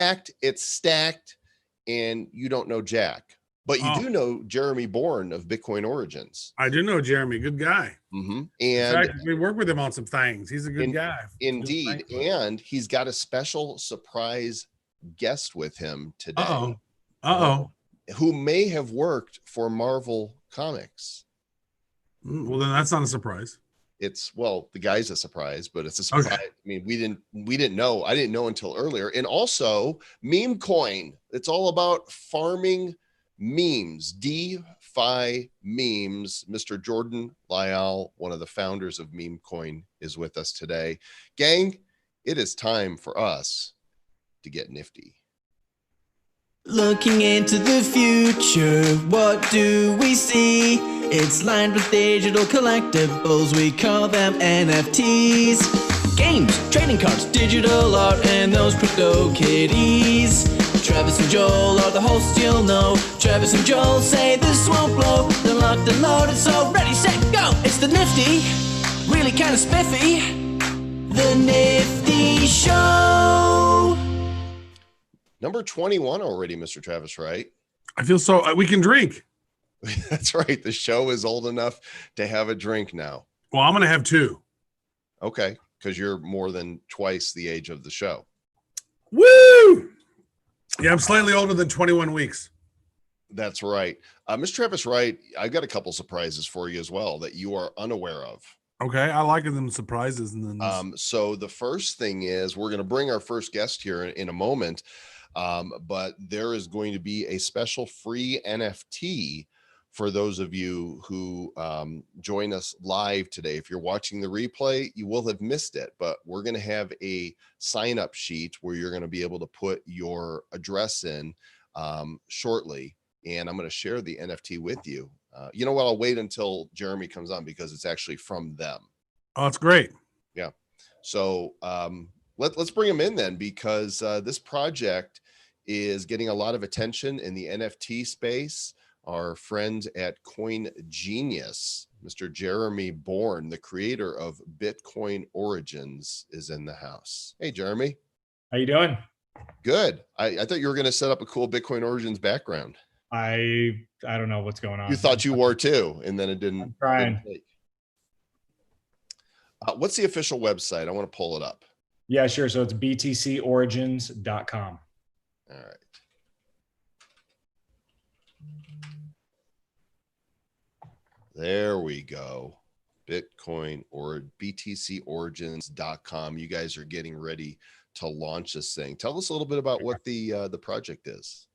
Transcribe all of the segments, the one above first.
packed, it's stacked, and you don't know Jack. But you do know Jeremy Bourne of Bitcoin Origins. I do know Jeremy, good guy. And in fact, we work with him on some things. He's a good guy. Indeed. And he's got a special surprise guest with him today. Who may have worked for Marvel Comics. Well, then that's not a surprise. The guy's a surprise, but it's a surprise. Okay. I mean, we didn't know. I didn't know until earlier. And also Memecoin. It's all about farming memes, DeFi memes. Mr. Jordan Lyall, one of the founders of Memecoin, is with us today. Gang, it is time for us to get nifty. Looking into the future, what do we see? It's lined with digital collectibles, we call them NFTs. Games, trading cards, digital art, and those crypto kitties. Travis and Joel are the hosts, you'll know. Travis and Joel say this won't blow. They're locked and loaded, so ready, set, go. It's the Nifty, really kind of spiffy. The Nifty Show. Number 21 already, Mr. Travis, right? I feel so. We can drink. That's right. The show is old enough to have a drink now. Well, I'm going to have 2. Okay, because you're more than twice the age of the show. Woo! Yeah, I'm slightly older than 21 weeks. That's right. Mr. Travis Wright, I've got a couple surprises for you as well that you are unaware of. Okay, I like them surprises. And then so the first thing is we're going to bring our first guest here in a moment, but there is going to be a special free NFT for those of you who join us live today. If you're watching the replay, you will have missed it, but we're going to have a sign-up sheet where you're going to be able to put your address in shortly, and I'm going to share the NFT with you. You know what? I'll wait until Jeremy comes on because it's actually from them. Oh, that's great. Yeah. So let's bring him in then, because this project is getting a lot of attention in the NFT space. Our friend at Coin Genius, Mr. Jeremy Bourne, the creator of Bitcoin Origins, is in the house. Hey, Jeremy. How you doing? Good. I thought you were going to set up a cool Bitcoin Origins background. I don't know what's going on. You thought you were too, and then it didn't. I'm trying. What's the official website? I want to pull it up. Yeah, sure. So it's btcorigins.com. All right. There we go. Bitcoin or btcorigins.com. You guys are getting ready to launch this thing. Tell us a little bit about what the project is.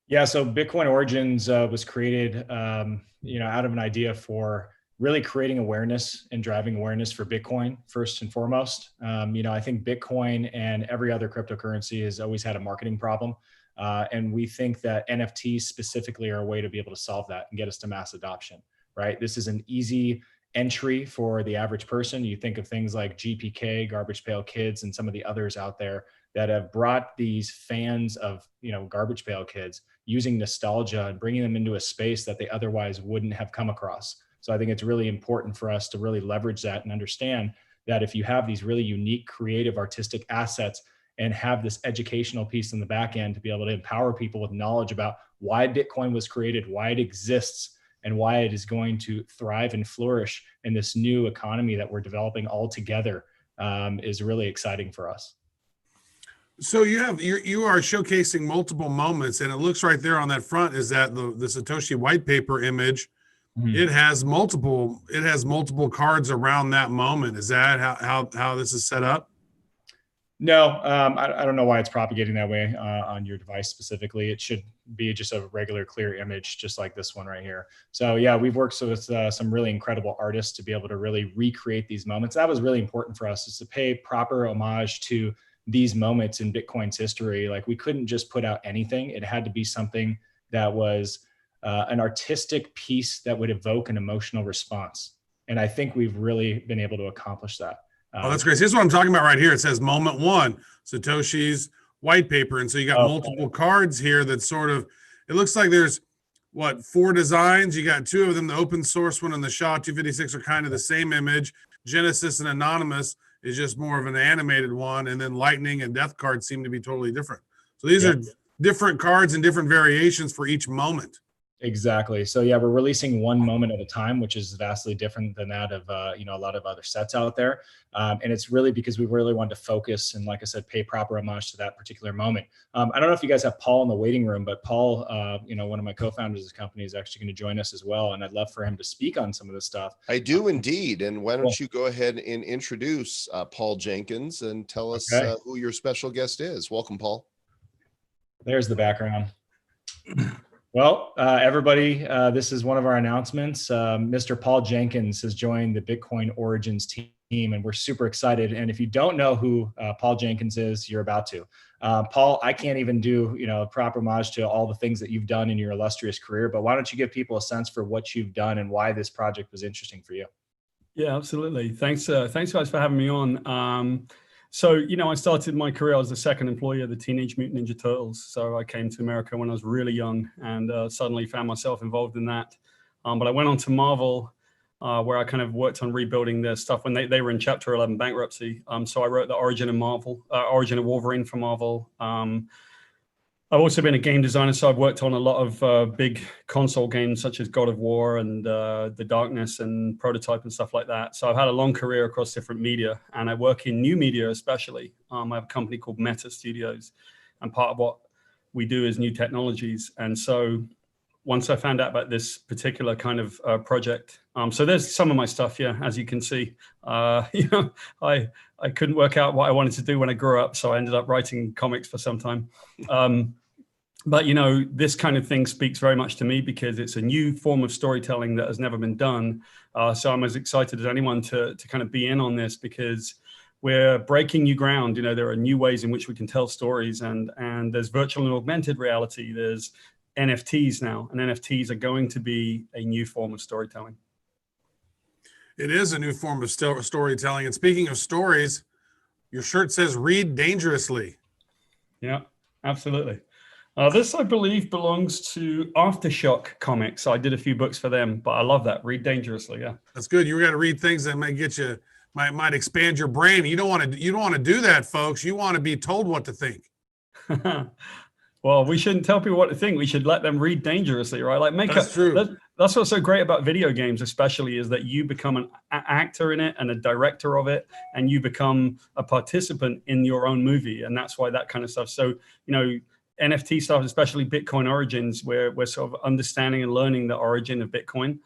Yeah, so Bitcoin Origins was created, out of an idea for really creating awareness and driving awareness for Bitcoin first and foremost. I think Bitcoin and every other cryptocurrency has always had a marketing problem. And we think that NFTs specifically are a way to be able to solve that and get us to mass adoption, right? This is an easy entry for the average person. You think of things like GPK, Garbage Pail Kids, and some of the others out there that have brought these fans of, Garbage Pail Kids using nostalgia and bringing them into a space that they otherwise wouldn't have come across. So I think it's really important for us to really leverage that and understand that if you have these really unique, creative, artistic assets and have this educational piece in the back end to be able to empower people with knowledge about why Bitcoin was created, why it exists, and why it is going to thrive and flourish in this new economy that we're developing all together, is really exciting for us. So you are showcasing multiple moments, and it looks right there on that front is that the Satoshi white paper image. Mm-hmm. It has multiple cards around that moment. Is that how this is set up? No, I don't know why it's propagating that way on your device specifically. It should be just a regular clear image, just like this one right here. So yeah, we've worked with some really incredible artists to be able to really recreate these moments. That was really important for us, is to pay proper homage to these moments in Bitcoin's history. Like, we couldn't just put out anything. It had to be something that was an artistic piece that would evoke an emotional response. And I think we've really been able to accomplish that. Oh, that's great. So here's what I'm talking about right here. It says moment 1, Satoshi's white paper. And so you got multiple cards here that sort of, it looks like there's 4 designs. You got 2 of them. The open source one and the SHA-256 are kind of the same image. Genesis and Anonymous is just more of an animated one. And then Lightning and Death Card seem to be totally different. So these are different cards and different variations for each moment. Exactly. So yeah, we're releasing one moment at a time, which is vastly different than that of a lot of other sets out there. And it's really because we really wanted to focus and, like I said, pay proper homage to that particular moment. I don't know if you guys have Paul in the waiting room, but Paul, one of my co-founders of this company, is actually going to join us as well, and I'd love for him to speak on some of this stuff. I do indeed. And why don't you go ahead and introduce Paul Jenkins and tell us who your special guest is. Welcome, Paul. There's the background. Well, everybody, this is one of our announcements. Mr. Paul Jenkins has joined the Bitcoin Origins team, and we're super excited. And if you don't know who Paul Jenkins is, you're about to. Paul, I can't even do proper homage to all the things that you've done in your illustrious career, but why don't you give people a sense for what you've done and why this project was interesting for you? Yeah, absolutely. Thanks guys for having me on. So, I started my career as the second employee of the Teenage Mutant Ninja Turtles. So I came to America when I was really young and suddenly found myself involved in that. But I went on to Marvel, where I kind of worked on rebuilding their stuff when they were in Chapter 11 bankruptcy. So I wrote the Origin of Wolverine for Marvel. I've also been a game designer, so I've worked on a lot of big console games such as God of War and The Darkness and Prototype and stuff like that. So I've had a long career across different media, and I work in new media especially. I have a company called Meta Studios, and part of what we do is new technologies. And so once I found out about this particular kind of project, so there's some of my stuff, as you can see. I couldn't work out what I wanted to do when I grew up, so I ended up writing comics for some time. But, this kind of thing speaks very much to me because it's a new form of storytelling that has never been done. So I'm as excited as anyone to kind of be in on this because we're breaking new ground. There are new ways in which we can tell stories, and there's virtual and augmented reality. There's NFTs now, and NFTs are going to be a new form of storytelling. It is a new form of storytelling. And speaking of stories, your shirt says "Read dangerously." Yeah, absolutely. This, I believe, belongs to Aftershock Comics. I did a few books for them, but I love that. Read dangerously. Yeah, that's good. You got to read things that might get you, might expand your brain. You don't want to do that, folks. You want to be told what to think. Well, we shouldn't tell people what to think. We should let them read dangerously, right? That's true. That's what's so great about video games, especially, is that you become an actor in it and a director of it, and you become a participant in your own movie. And that's why that kind of stuff. So, NFT stuff, especially Bitcoin Origins, where we're sort of understanding and learning the origin of Bitcoin.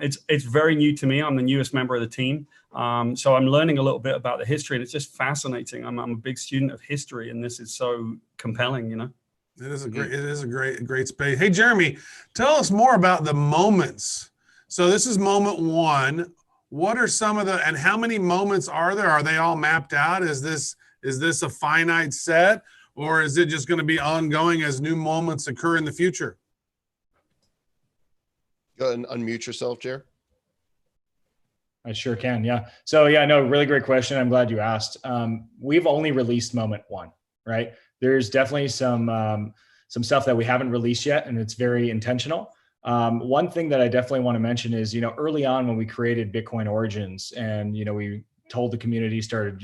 It's very new to me. I'm the newest member of the team. So I'm learning a little bit about the history, and it's just fascinating. I'm a big student of history, and this is so compelling, It is a great space. Hey, Jeremy, tell us more about the moments. So this is moment one. What are some of and how many moments are there? Are they all mapped out? Is this a finite set, or is it just going to be ongoing as new moments occur in the future? Go ahead and unmute yourself, Jer. I sure can. Yeah. So really great question. I'm glad you asked. We've only released moment one, right? There's definitely some stuff that we haven't released yet, and it's very intentional. One thing that I definitely want to mention is, early on when we created Bitcoin Origins and, we told the community, started,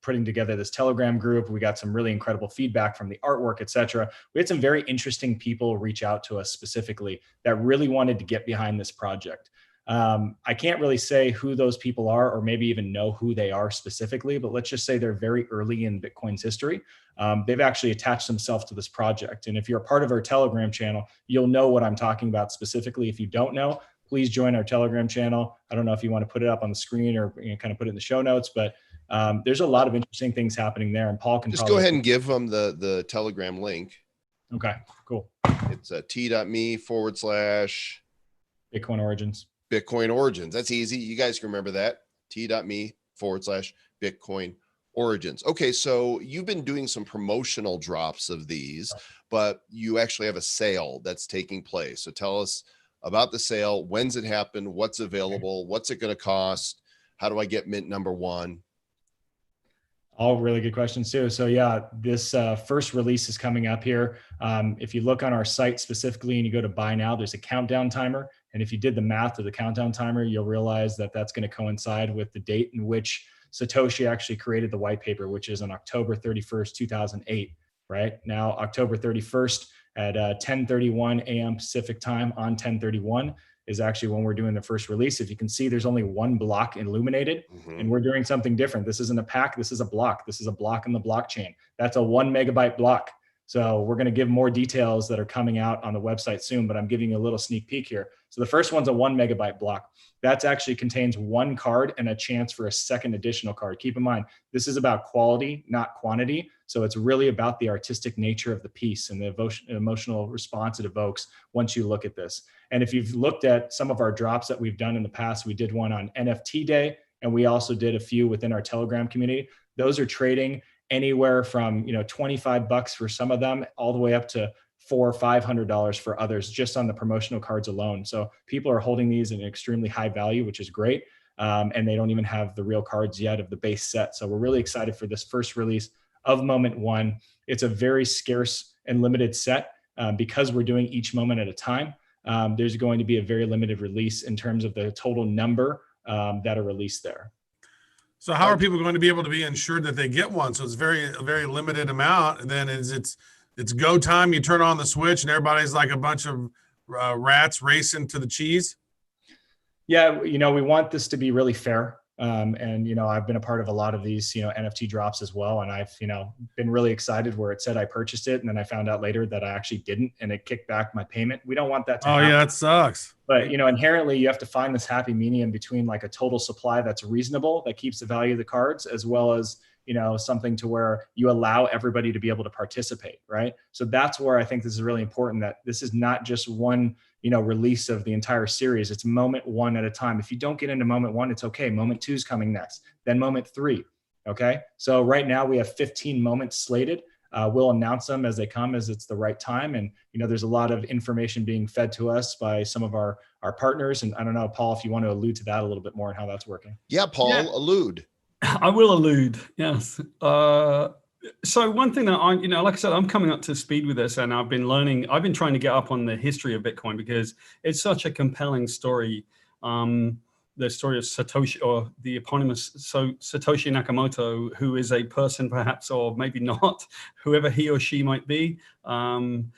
putting together this Telegram group, we got some really incredible feedback from the artwork, et cetera. We had some very interesting people reach out to us specifically that really wanted to get behind this project. I can't really say who those people are or maybe even know who they are specifically, but let's just say they're very early in Bitcoin's history. They've actually attached themselves to this project. And if you're a part of our Telegram channel, you'll know what I'm talking about specifically. If you don't know, please join our Telegram channel. I don't know if you want to put it up on the screen or kind of put it in the show notes, but there's a lot of interesting things happening there. And Paul can just go ahead and give them the Telegram link. Okay, cool. It's t.me/Bitcoin Origins. Bitcoin Origins. That's easy. You guys can remember that. t.me/Bitcoin Origins. Okay, so you've been doing some promotional drops of these, but you actually have a sale that's taking place. So tell us about the sale. When's it happen? What's available? What's it going to cost? How do I get mint number one? All really good questions too. So this first release is coming up here. If you look on our site specifically and you go to buy now, there's a countdown timer. And if you did the math of the countdown timer, you'll realize that that's going to coincide with the date in which Satoshi actually created the white paper, which is on October 31st, 2008. right? Now, October 31st at 10:31 a.m. Pacific time on 10:31 is actually when we're doing the first release. If you can see, there's only one block illuminated, and we're doing something different. This isn't a pack. This is a block. This is a block in the blockchain. That's a 1 megabyte block. So we're going to give more details that are coming out on the website soon, but I'm giving you a little sneak peek here. So the first one's a 1 megabyte block. That actually contains one card and a chance for a second additional card. Keep in mind, this is about quality, not quantity. So it's really about the artistic nature of the piece and the emotional response it evokes once you look at this. And if you've looked at some of our drops that we've done in the past, we did one on NFT Day, and we also did a few within our Telegram community. Those are trading anywhere from, 25 bucks for some of them, all the way up to $400 or $500 for others, just on the promotional cards alone. So people are holding these in extremely high value, which is great. And they don't even have the real cards yet of the base set. So we're really excited for this first release of Moment One. It's a very scarce and limited set because we're doing each moment at a time. There's going to be a very limited release in terms of the total number that are released there. So how are people going to be able to be ensured that they get one? So it's a very limited amount. And then it's go time. You turn on the switch and everybody's like a bunch of rats racing to the cheese. Yeah, we want this to be really fair. And I've been a part of a lot of these, NFT drops as well. And I've, been really excited where it said I purchased it. And then I found out later that I actually didn't, and it kicked back my payment. We don't want that to happen. Yeah, that sucks. But, inherently you have to find this happy medium between like a total supply that's reasonable, that keeps the value of the cards, as well as, something to where you allow everybody to be able to participate. Right. So that's where I think this is really important, that this is not just one, release of the entire series. It's Moment One at a time. If you don't get into Moment One, it's okay. Moment Two is coming next, then Moment Three. Okay. So right now we have 15 moments slated. We'll announce them as they come, as it's the right time. And, there's a lot of information being fed to us by some of our partners. And I don't know, Paul, if you want to allude to that a little bit more and how that's working. Yeah, Paul, allude. I will allude. Yes. So one thing that like I said, I'm coming up to speed with this, and I've been trying to get up on the history of Bitcoin because it's such a compelling story. The story of Satoshi, or the eponymous Satoshi Nakamoto, who is a person perhaps, or maybe not, whoever he or she might be. And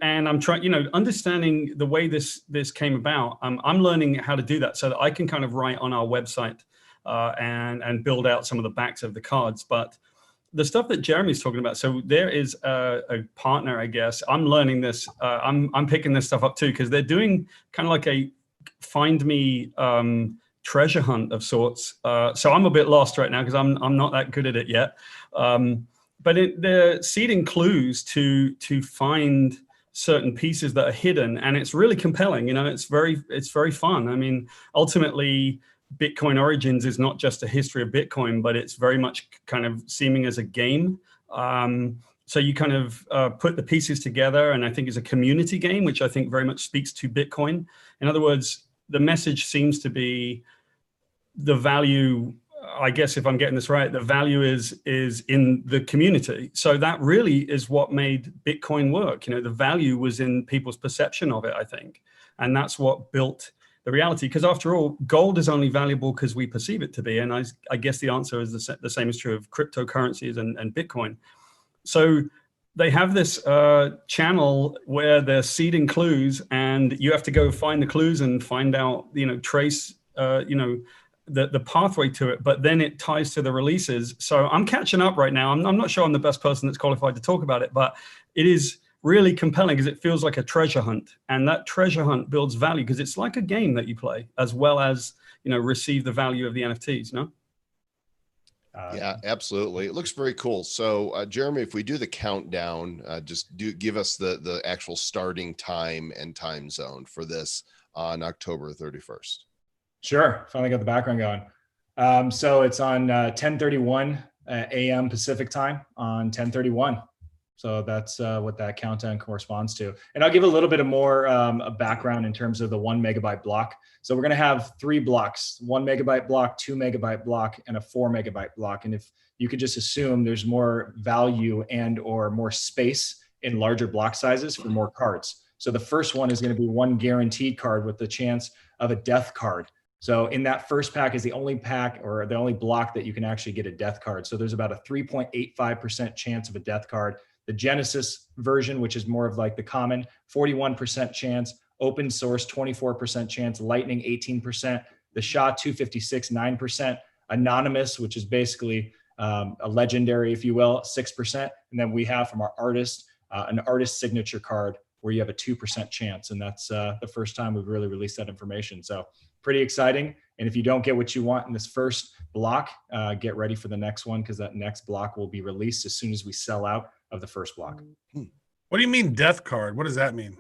I'm trying, understanding the way this came about. I'm learning how to do that so that I can kind of write on our website and build out some of the backs of the cards. But the stuff that Jeremy's talking about, so there is a partner, I guess. I'm learning this. I'm picking this stuff up too, because they're doing kind of like a find me treasure hunt of sorts. So I'm a bit lost right now because I'm not that good at it yet. But they're seeding clues to find certain pieces that are hidden, and it's really compelling. It's very fun. I mean, ultimately, Bitcoin Origins is not just a history of Bitcoin, but it's very much kind of seeming as a game. So you kind of put the pieces together, and I think it's a community game, which I think very much speaks to Bitcoin. In other words, the message seems to be the value, I guess if I'm getting this right, the value is in the community. So that really is what made Bitcoin work. The value was in people's perception of it, I think. And that's what built the reality, because after all, gold is only valuable because we perceive it to be. And I guess the answer is the same is true of cryptocurrencies and Bitcoin. So they have this channel where they're seeding clues, and you have to go find the clues and find out, trace, the pathway to it, but then it ties to the releases. So I'm catching up right now. I'm not sure I'm the best person that's qualified to talk about it, but it is really compelling because it feels like a treasure hunt, and that treasure hunt builds value because it's like a game that you play as well as, receive the value of the NFTs, no? Yeah, absolutely. It looks very cool. So, Jeremy, if we do the countdown, just give us the actual starting time and time zone for this on October 31st. Sure. Finally got the background going. So it's on 10:31 a.m. Pacific time on 10:31. So that's what that countdown corresponds to. And I'll give a little bit of more a background in terms of the 1 megabyte block. So we're going to have 3 blocks: 1 megabyte block, 2 megabyte block, and a 4 megabyte block. And if you could just assume there's more value and or more space in larger block sizes for more cards. So the first one is going to be 1 guaranteed card with the chance of a death card. So in that first pack is the only pack or the only block that you can actually get a death card. So there's about a 3.85% chance of a death card. The Genesis version, which is more of like the common, 41% chance. Open source, 24% chance. Lightning, 18%. The SHA 256, 9%. Anonymous, which is basically a legendary, if you will, 6%. And then we have from our artist, an artist signature card where you have a 2% chance. And that's the first time we've really released that information. So pretty exciting. And if you don't get what you want in this first block, get ready for the next one, because that next block will be released as soon as we sell out of the first block. What do you mean death card? What does that mean?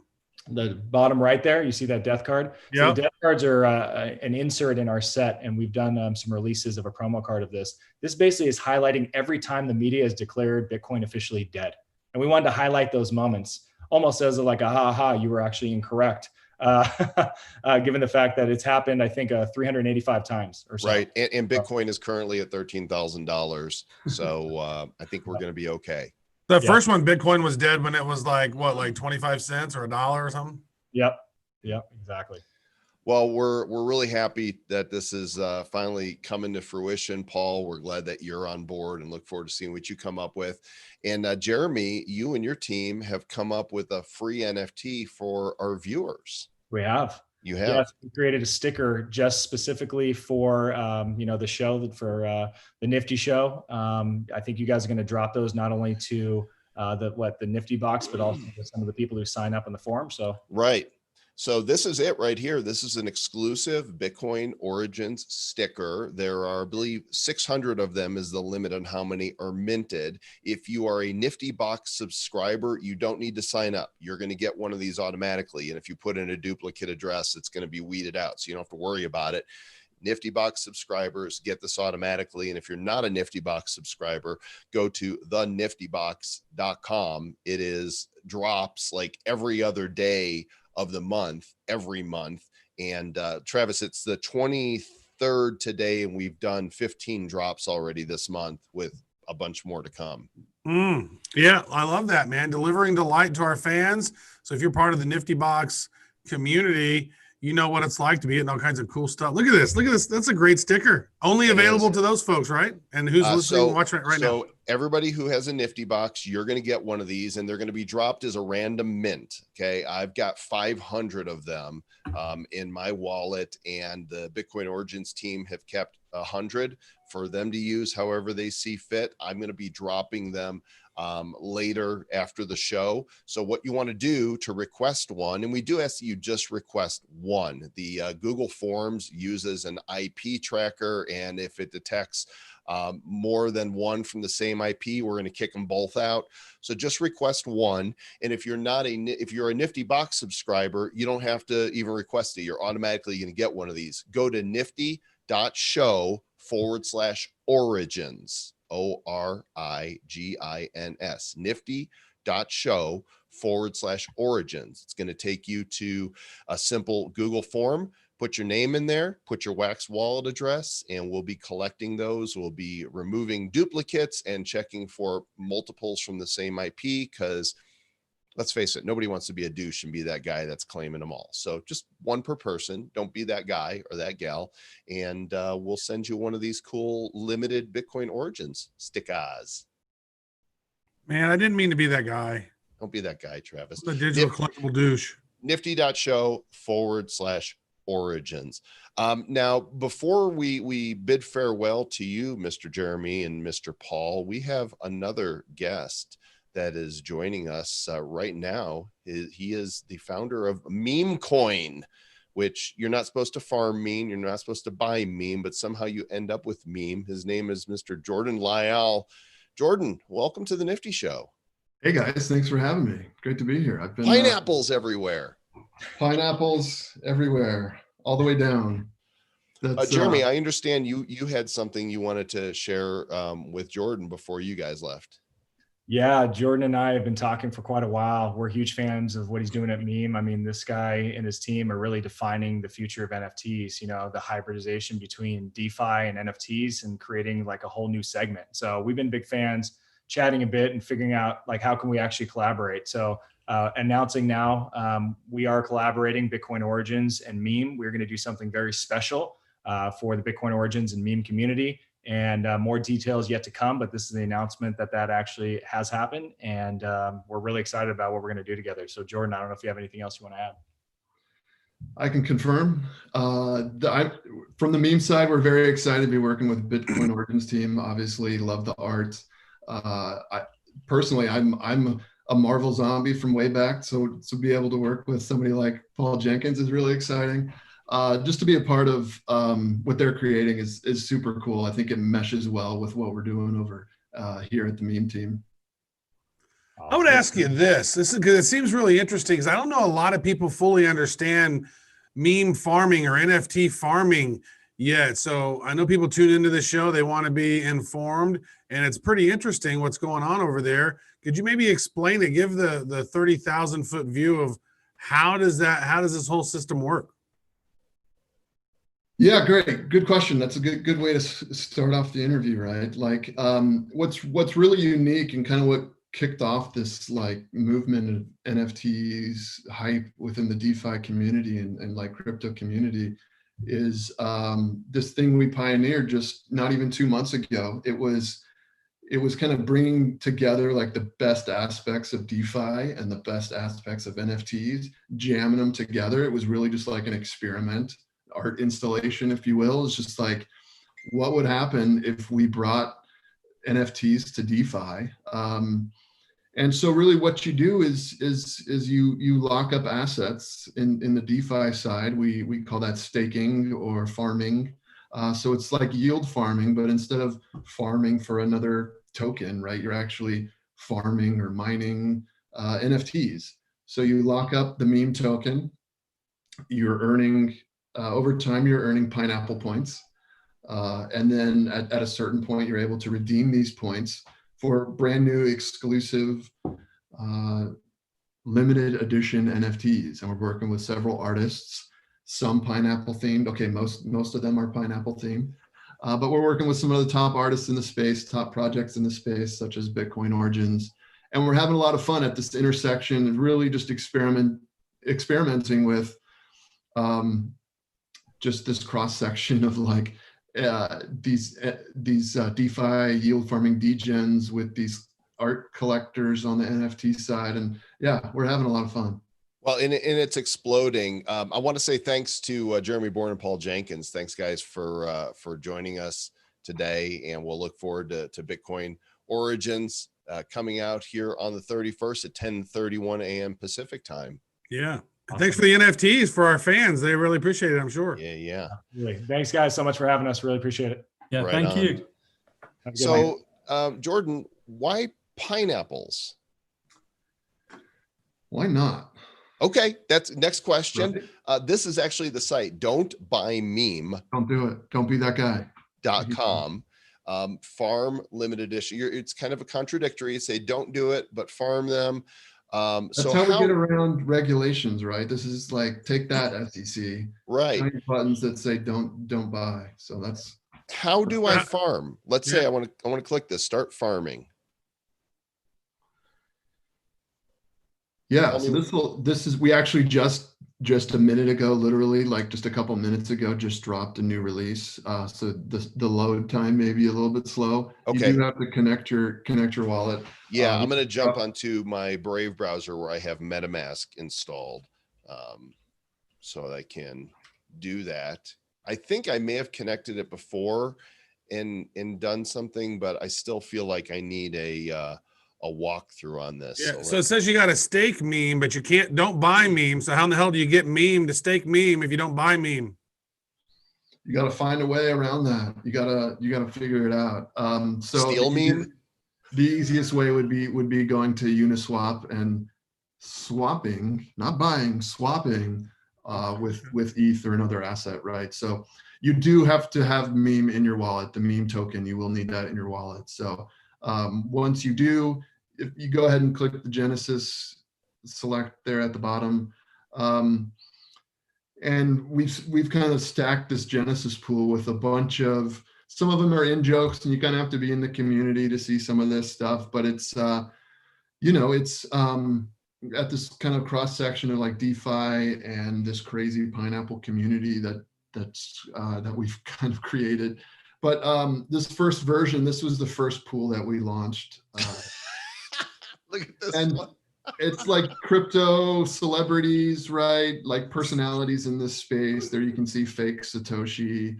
The bottom right there, you see that death card? Yeah. So the death cards are an insert in our set, and we've done some releases of a promo card of this. This basically is highlighting every time the media has declared Bitcoin officially dead. And we wanted to highlight those moments, almost as like a ha-ha, you were actually incorrect. Given the fact that it's happened, I think 385 times or so. Right. And Bitcoin is currently at $13,000. So I think we're going to be okay. The first one, Bitcoin was dead when it was like, what, like 25 cents or $1 or something? Yep, exactly. Well, we're really happy that this is finally coming to fruition, Paul. We're glad that you're on board and look forward to seeing what you come up with. And Jeremy, you and your team have come up with a free NFT for our viewers. We have. You have. Yes, we created a sticker just specifically for the show, for the Nifty show. I think you guys are going to drop those not only to the Nifty box, but also to some of the people who sign up on the forum. So right. So this is it right here. This is an exclusive Bitcoin Origins sticker. There are, I believe, 600 of them is the limit on how many are minted. If you are a Nifty box subscriber, you don't need to sign up. You're going to get one of these automatically. And if you put in a duplicate address, it's going to be weeded out. So you don't have to worry about it. Nifty box subscribers get this automatically. And if you're not a Nifty box subscriber, go to theniftybox.com. It is drops like every other day of the month, every month. And Travis, it's the 23rd today, and we've done 15 drops already this month with a bunch more to come. Yeah, I love that, man. Delivering delight to our fans. So if you're part of the Nifty Box community, you know what it's like to be getting all kinds of cool stuff. Look at this. Look at this. That's a great sticker. Only available to those folks, right? And who's listening and watching it right now? So everybody who has a Nifty box, you're going to get one of these, and they're going to be dropped as a random mint. Okay. I've got 500 of them in my wallet, and the Bitcoin Origins team have kept 100 for them to use however they see fit. I'm going to be dropping them later after the show. So what you want to do to request one, and we do ask that you just request one. The Google Forms uses an IP tracker, and if it detects more than one from the same IP, we're going to kick them both out. So just request one. And if you're if you're a Nifty box subscriber, you don't have to even request it. You're automatically going to get one of these. Go to nifty.show/origins. ORIGINS, nifty.show/origins. It's going to take you to a simple Google form. Put your name in there, put your Wax wallet address, and we'll be collecting those. We'll be removing duplicates and checking for multiples from the same IP, because let's face it, nobody wants to be a douche and be that guy that's claiming them all. So just one per person. Don't be that guy or that gal. And we'll send you one of these cool limited Bitcoin Origins stickers. Man, I didn't mean to be that guy. Don't be that guy, Travis. The digital collectible douche. Nifty.show/origins. Now, before we bid farewell to you, Mr. Jeremy and Mr. Paul, we have another guest that is joining us right now. He is the founder of Memecoin, which you're not supposed to farm meme. You're not supposed to buy meme, but somehow you end up with meme. His name is Mr. Jordan Lyall. Jordan, welcome to the Nifty Show. Hey guys, thanks for having me. Great to be here. I've been pineapples everywhere. Pineapples everywhere, all the way down. Jeremy, I understand you had something you wanted to share with Jordan before you guys left. Yeah, Jordan and I have been talking for quite a while. We're huge fans of what he's doing at Meme. I mean, this guy and his team are really defining the future of NFTs, the hybridization between DeFi and NFTs and creating like a whole new segment. So we've been big fans, chatting a bit and figuring out like, how can we actually collaborate? So announcing now, we are collaborating Bitcoin Origins and Meme. We're going to do something very special for the Bitcoin Origins and Meme community. and more details yet to come, but this is the announcement that actually has happened, and we're really excited about what we're going to do together. So Jordan, I don't know if you have anything else you want to add. I can confirm. From the meme side, we're very excited to be working with Bitcoin Origins team. Obviously, love the art. Personally, I'm a Marvel zombie from way back, so to be able to work with somebody like Paul Jenkins is really exciting. Just to be a part of what they're creating is super cool. I think it meshes well with what we're doing over here at the meme team. I would ask you this. This is because it seems really interesting, because I don't know a lot of people fully understand meme farming or NFT farming yet. So I know people tune into the show, they want to be informed, and it's pretty interesting what's going on over there. Could you maybe explain it, give the 30,000 foot view of how does this whole system work? Yeah, great. Good question. That's a good way to start off the interview, right? Like what's really unique and kind of what kicked off this like movement of NFTs hype within the DeFi community and like crypto community is this thing we pioneered just not even 2 months ago. It was kind of bringing together like the best aspects of DeFi and the best aspects of NFTs, jamming them together. It was really just like an experiment, art installation, if you will. It's just like, what would happen if we brought NFTs to DeFi? And so really what you do is you lock up assets in the DeFi side. We call that staking or farming. So it's like yield farming, but instead of farming for another token, right, you're actually farming or mining NFTs. So you lock up the meme token, you're earning, over time, you're earning pineapple points. And then at a certain point, you're able to redeem these points for brand new exclusive limited edition NFTs. And we're working with several artists, some pineapple themed. Okay, most of them are pineapple themed. But we're working with some of the top artists in the space, top projects in the space, such as Bitcoin Origins. And we're having a lot of fun at this intersection, really just experimenting with just this cross section of like these DeFi yield farming degens with these art collectors on the NFT side. And yeah, we're having a lot of fun. Well, and it's exploding. I want to say thanks to Jeremy Bourne and Paul Jenkins. Thanks, guys, for joining us today. And we'll look forward to Bitcoin Origins coming out here on the 31st at 10:31 a.m. Pacific time. Yeah. Awesome. Thanks for the NFTs for our fans. They really appreciate it, I'm sure. Yeah. Really. Thanks, guys, so much for having us. Really appreciate it. Yeah, right thank on. you. So, Jordan, why pineapples? Why not? Okay, that's next question. Right. This is actually the site. Don't buy meme. Don't do it. Don't be that guy. .com. Farm limited edition. It's kind of a contradictory. Say don't do it, but farm them. That's so how we get around regulations, right? This is like, take that, SEC. Right. Buttons that say don't buy. So that's how do I farm? Let's say I want to click this, start farming. Yeah. So we actually just a minute ago, literally like just a couple minutes ago, just dropped a new release. So the load time may be a little bit slow. Okay. You do have to connect your wallet. Yeah, I'm going to jump onto my Brave browser where I have MetaMask installed, so I can do that. I think I may have connected it before and done something, but I still feel like I need a walkthrough on this. Yeah, so it says you got to stake meme, but you don't buy meme. So how in the hell do you get meme to stake meme if you don't buy meme? You got to find a way around that. You gotta figure it out. So steal meme. The easiest way would be going to Uniswap and swapping, not buying, swapping with ETH or another asset, right? So you do have to have meme in your wallet, the meme token. You will need that in your wallet. So once you do, if you go ahead and click the Genesis select there at the bottom, and we've kind of stacked this Genesis pool with a bunch of, some of them are in jokes, and you kind of have to be in the community to see some of this stuff, but it's it's at this kind of cross section of like DeFi and this crazy pineapple community that we've kind of created. But this first version, this was the first pool that we launched. Look at this and one. it's like crypto celebrities, right? Like personalities in this space. There you can see fake Satoshi.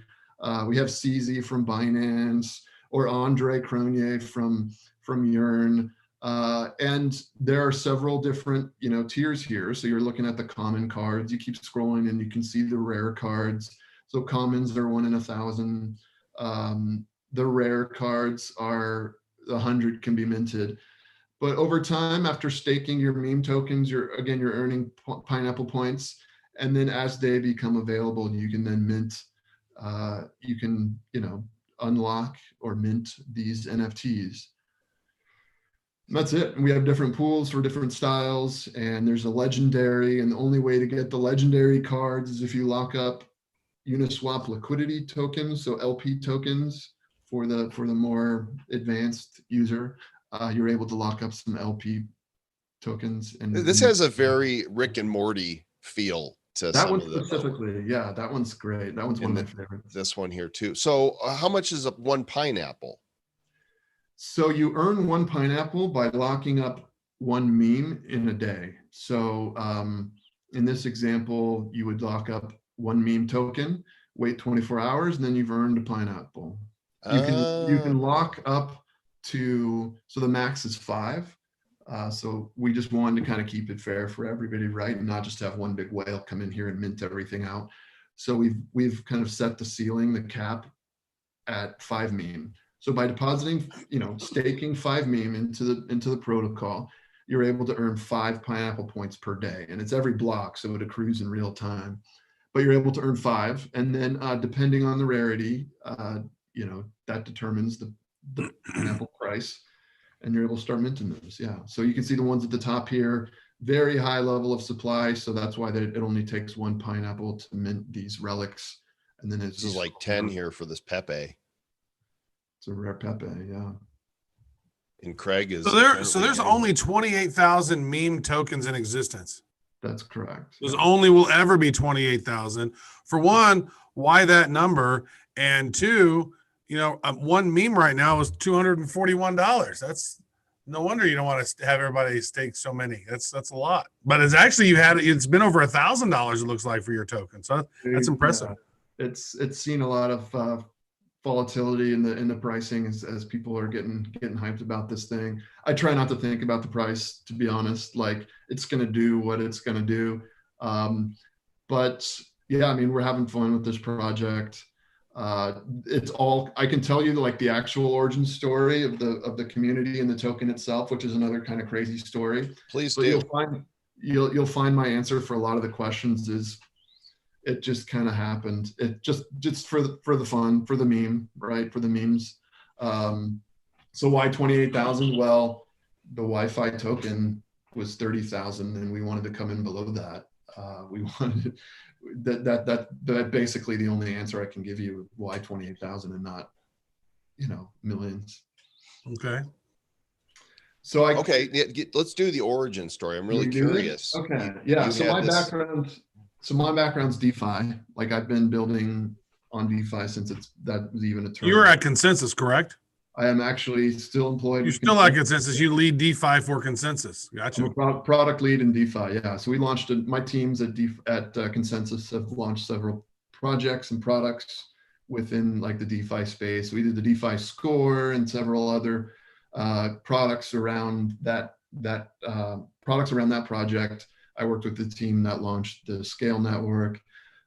We have CZ from Binance, or Andre Cronje from Yearn. And there are several different, tiers here. So you're looking at the common cards. You keep scrolling and you can see the rare cards. So commons are 1 in 1,000. The rare cards are 100 can be minted. But over time, after staking your meme tokens, you're earning pineapple points. And then as they become available, you can then mint, you can, unlock or mint these NFTs. And that's it. And we have different pools for different styles, and there's a legendary, and the only way to get the legendary cards is if you lock up Uniswap liquidity tokens, so LP tokens for the more advanced user. You're able to lock up some LP tokens. And This has a very Rick and Morty feel to that some one of them. specifically. Yeah, that one's great. That one's one of my favorites. This one here too. So how much is one pineapple? So you earn 1 pineapple by locking up 1 meme in a day. So in this example, you would lock up 1 meme token, wait 24 hours, and then you've earned a pineapple. You can lock up to, so the max is 5. So we just wanted to kind of keep it fair for everybody, right? And not just have one big whale come in here and mint everything out. So we've kind of set the ceiling, the cap at 5 meme. So by depositing, staking 5 meme into the protocol, you're able to earn 5 pineapple points per day. And it's every block, so it accrues in real time. But you're able to earn 5. And then depending on the rarity, that determines the pineapple price, and you're able to start minting those. Yeah. So you can see the ones at the top here, very high level of supply. So that's why it only takes 1 pineapple to mint these relics. And then this is like 10 here for this Pepe. It's a rare Pepe. Yeah. And Craig is. So there's only 28,000 meme tokens in existence. That's correct. There's only will ever be 28,000. For one, why that number? And two, 1 meme right now is $241. That's no wonder you don't want to have everybody stake so many. That's a lot. But it's actually it's been over $1,000. It looks like for your token. So that's impressive. Yeah. It's seen a lot of volatility in the pricing as people are getting hyped about this thing. I try not to think about the price, to be honest. Like, it's going to do what it's going to do. But yeah, I mean, we're having fun with this project. It's all, I can tell you like the actual origin story of the community and the token itself, which is another kind of crazy story. Please do. You'll find my answer for a lot of the questions is it just kind of happened. It just for the fun, for the meme, right? For the memes. So why 28,000? Well, the Wi-Fi token was 30,000, and we wanted to come in below that. We wanted that basically the only answer I can give you. Why 28,000 and not, millions? Okay. So let's do the origin story. I'm really curious. Okay. Yeah. So my background's DeFi. Like, I've been building on DeFi since that was even a term. You were at Consensus, correct? I am actually still employed. You're still at Consensus. You lead DeFi for Consensus. Gotcha. I'm a product lead in DeFi. Yeah. So we launched my teams at Consensus have launched several projects and products within like the DeFi space. We did the DeFi score and several other products around that project. I worked with the team that launched the Scale Network,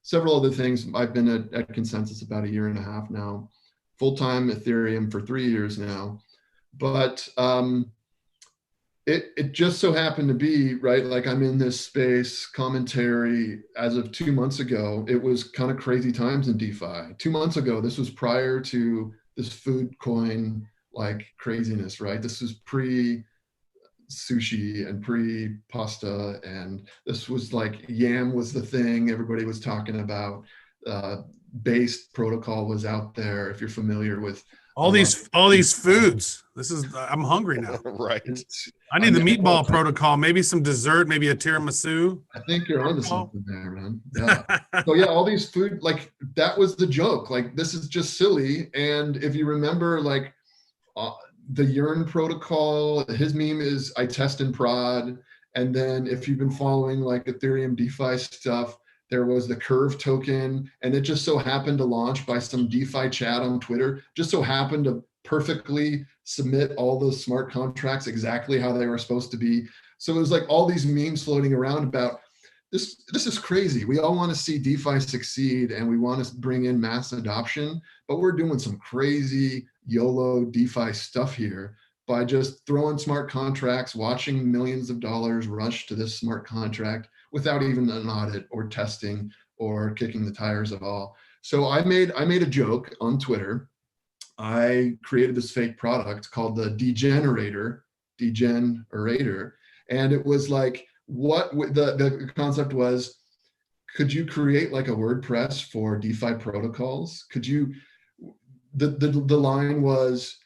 several other things. I've been at Consensus about 1.5 years now, full-time Ethereum for 3 years now. But it just so happened to be, right, like I'm in this space commentary as of 2 months ago. It was kind of crazy times in DeFi. 2 months ago, this was prior to this food coin like craziness, right? This was pre sushi and pre pasta, and this was like Yam was the thing everybody was talking about. Based protocol was out there. If you're familiar with All these foods. I'm hungry now. Right. I need the meatball protocol, maybe some dessert, maybe a tiramisu. I think you're onto something there, man. Yeah. So yeah, all these food, like that was the joke. Like this is just silly. And if you remember, like the Yearn protocol, his meme is I test and prod. And then if you've been following like Ethereum DeFi stuff, there was the Curve token, and it just so happened to launch by some DeFi chat on Twitter, just so happened to perfectly submit all those smart contracts exactly how they were supposed to be. So it was like all these memes floating around about this. This is crazy. We all want to see DeFi succeed and we want to bring in mass adoption, but we're doing some crazy YOLO DeFi stuff here by just throwing smart contracts, watching millions of dollars rush to this smart contract without even an audit or testing or kicking the tires at all. So I made a joke on Twitter. I created this fake product called the Degenerator, and it was like, what the concept was, could you create like a WordPress for DeFi protocols? Could you, the line was,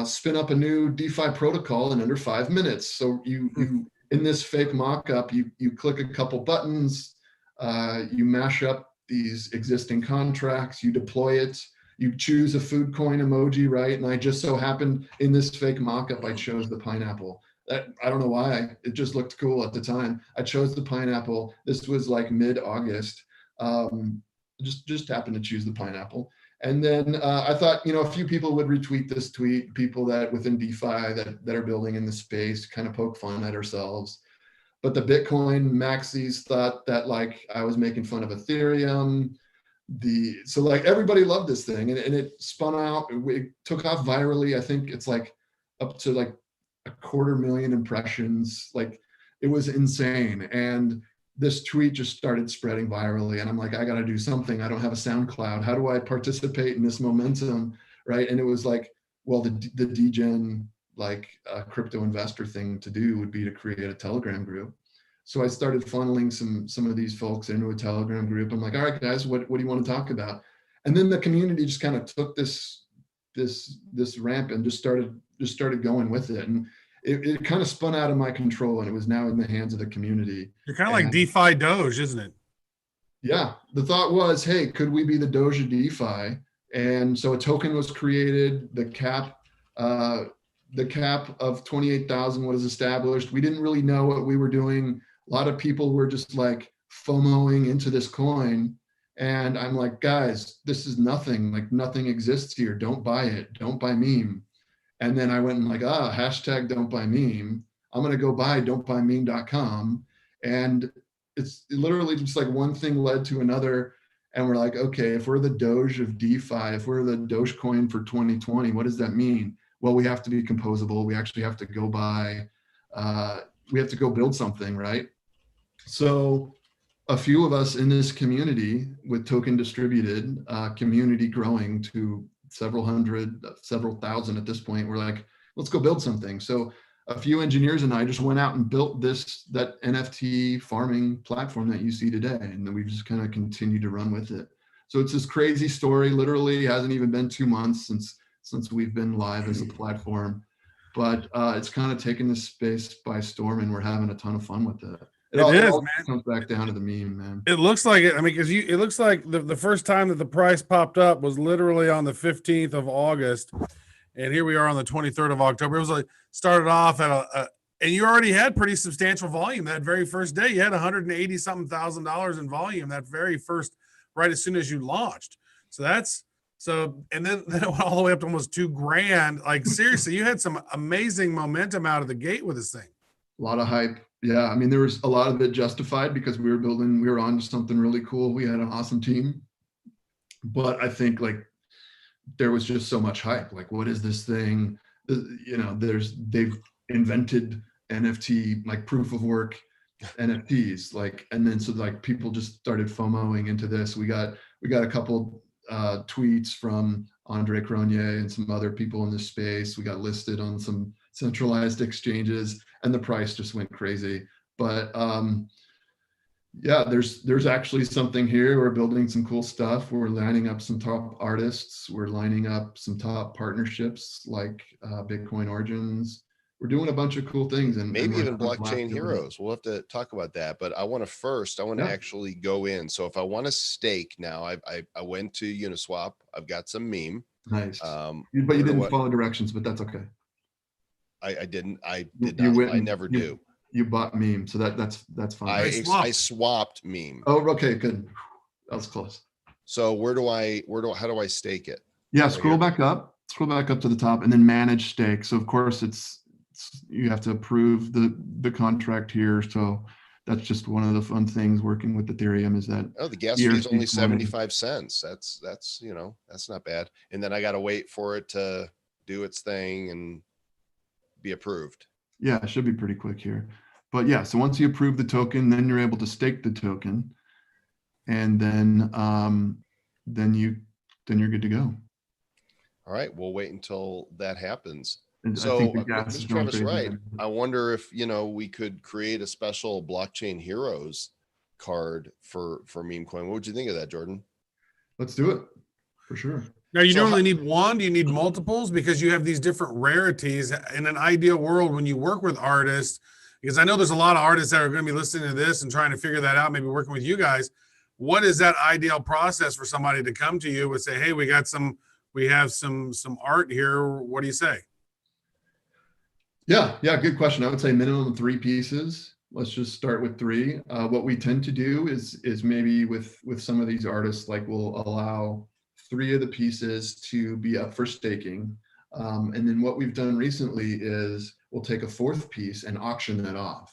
spin up a new DeFi protocol in under 5 minutes. So you in this fake mock-up, you click a couple buttons, you mash up these existing contracts, you deploy it, you choose a food coin emoji, right? And I just so happened in this fake mock-up, I chose the pineapple. I don't know why, it just looked cool at the time. I chose the pineapple. This was like mid-August. Just happened to choose the pineapple. And then I thought, a few people would retweet this tweet, people that within DeFi that are building in the space, kind of poke fun at ourselves. But the Bitcoin maxis thought that like I was making fun of Ethereum. So like everybody loved this thing, and it spun out. It took off virally. I think it's like up to like 250,000 impressions. Like it was insane. And this tweet just started spreading virally, and I'm like, I got to do something. I don't have a SoundCloud. How do I participate in this momentum, right? And it was like, well, the degen like crypto investor thing to do would be to create a Telegram group. So I started funneling some of these folks into a Telegram group. I'm like, all right, guys, what do you want to talk about? And then the community just kind of took this ramp and just started going with it. And it kind of spun out of my control, and it was now in the hands of the community. You're kind of like DeFi Doge, isn't it? Yeah. The thought was, hey, could we be the Doge of DeFi? And so a token was created. The cap of 28,000 was established. We didn't really know what we were doing. A lot of people were just like FOMOing into this coin. And I'm like, guys, this is nothing. Like nothing exists here. Don't buy it. Don't buy meme. And then I went and like, hashtag don't buy meme. I'm going to go buy don'tbuymeme.com. And it's literally just like one thing led to another. And we're like, okay, if we're the Doge of DeFi, if we're the Dogecoin for 2020, what does that mean? Well, we have to be composable. We actually have to go buy, we have to go build something, right? So a few of us in this community with token distributed, community growing to several hundred, several thousand at this point, we're like, let's go build something. So a few engineers and I just went out and built that NFT farming platform that you see today. And then we've just kind of continued to run with it. So it's this crazy story. Literally hasn't even been 2 months since we've been live as a platform, but it's kind of taken this space by storm, and we're having a ton of fun with it. It all comes back down to the meme, man. It looks like it. I mean, because it looks like the first time that the price popped up was literally on the 15th of August, and here we are on the 23rd of October. It was like started off at and you already had pretty substantial volume that very first day. You had $180-something thousand in volume that very first, right as soon as you launched. And then it went all the way up to almost $2,000. Like seriously, you had some amazing momentum out of the gate with this thing. A lot of hype. Yeah, I mean, there was a lot of it justified because we were on to something really cool. We had an awesome team, but I think like there was just so much hype. Like, what is this thing? They've invented NFT, like proof of work NFTs, like, and then so like people just started FOMOing into this. We got a couple tweets from Andre Cronje and some other people in this space. We got listed on some centralized exchanges, and the price just went crazy. But Yeah, there's actually something here. We're building some cool stuff. We're lining up some top artists. We're lining up some top partnerships like Bitcoin Origins. We're doing a bunch of cool things, and Maybe we're even having a blast blockchain doing it. heroes. We'll have to talk about that. But I want to Yeah. actually go in. So if I want to stake now, I went to Uniswap. I've got some meme. Nice. But You where do didn't I- follow directions, but that's okay. I didn't. I You- did you not. went I and- never you- do. You bought meme, so that's fine. I swapped meme. Oh, okay, good. That was close. So how do I stake it? Yeah, Right scroll here. back up. Scroll back up to the top, and then manage stake. So of course, you have to approve the contract here. So that's just one of the fun things working with Ethereum is that Oh, the gas fee is only ERC 75 cents. That's that's not bad. And then I got to wait for it to do its thing and be approved. Yeah, it should be pretty quick here. But yeah, so once you approve the token, then you're able to stake the token, and then you're good to go. All right, we'll wait until that happens. And I So, think the gas is Mr. going Travis, crazy right? there. I wonder if we could create a special blockchain heroes card for Memecoin. What would you think of that, Jordan? Let's do it for sure. Now, you So normally need one. Do you need multiples? Because you have these different rarities. In an ideal world, when you work with artists, because I know there's a lot of artists that are going to be listening to this and trying to figure that out, maybe working with you guys. What is that ideal process for somebody to come to you and say, hey, we have some art here. What do you say? Yeah, good question. I would say minimum 3 pieces. Let's just start with 3. What we tend to do is maybe with some of these artists, like we'll allow 3 of the pieces to be up for staking. And then what we've done recently is we'll take a 4th piece and auction that off.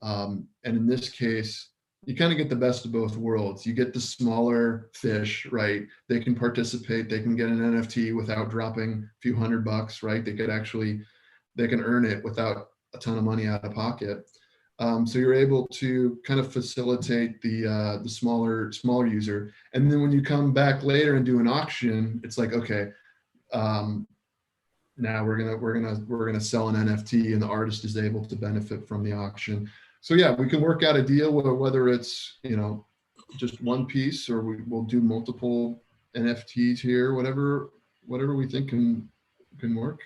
And in this case, you kind of get the best of both worlds. You get the smaller fish, right? They can participate. They can get an NFT without dropping a few $100, right? They can earn it without a ton of money out of pocket. So you're able to kind of facilitate the smaller user. And then when you come back later and do an auction, it's like, okay, now we're gonna sell an NFT, and the artist is able to benefit from the auction. So yeah, we can work out a deal whether it's just one piece or we'll do multiple NFTs here, whatever we think can work.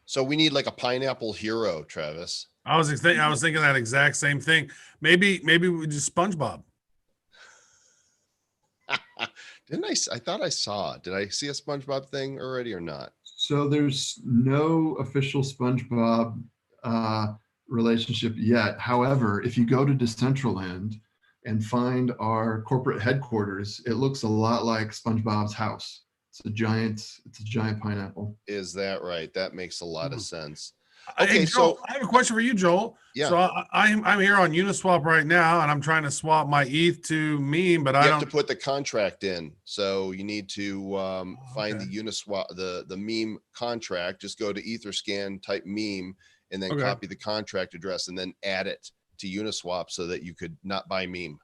So we need like a pineapple hero, Travis. I was thinking that exact same thing. Maybe we do SpongeBob. I thought I saw. Did I see a SpongeBob thing already or not? So there's no official SpongeBob relationship yet. However, if you go to Decentraland and find our corporate headquarters, it looks a lot like SpongeBob's house. It's a giant pineapple. Is that right? That makes a lot of sense. Okay, Okay, Joel, so I have a question for you, Joel. Yeah. So I'm here on Uniswap right now, and I'm trying to swap my ETH to meme, but you I have don't. to put the contract in. So you need to find okay. the Uniswap, the meme contract. Just go to Etherscan, type meme, and then Okay. copy the contract address, and then add it to Uniswap so that you could not buy meme.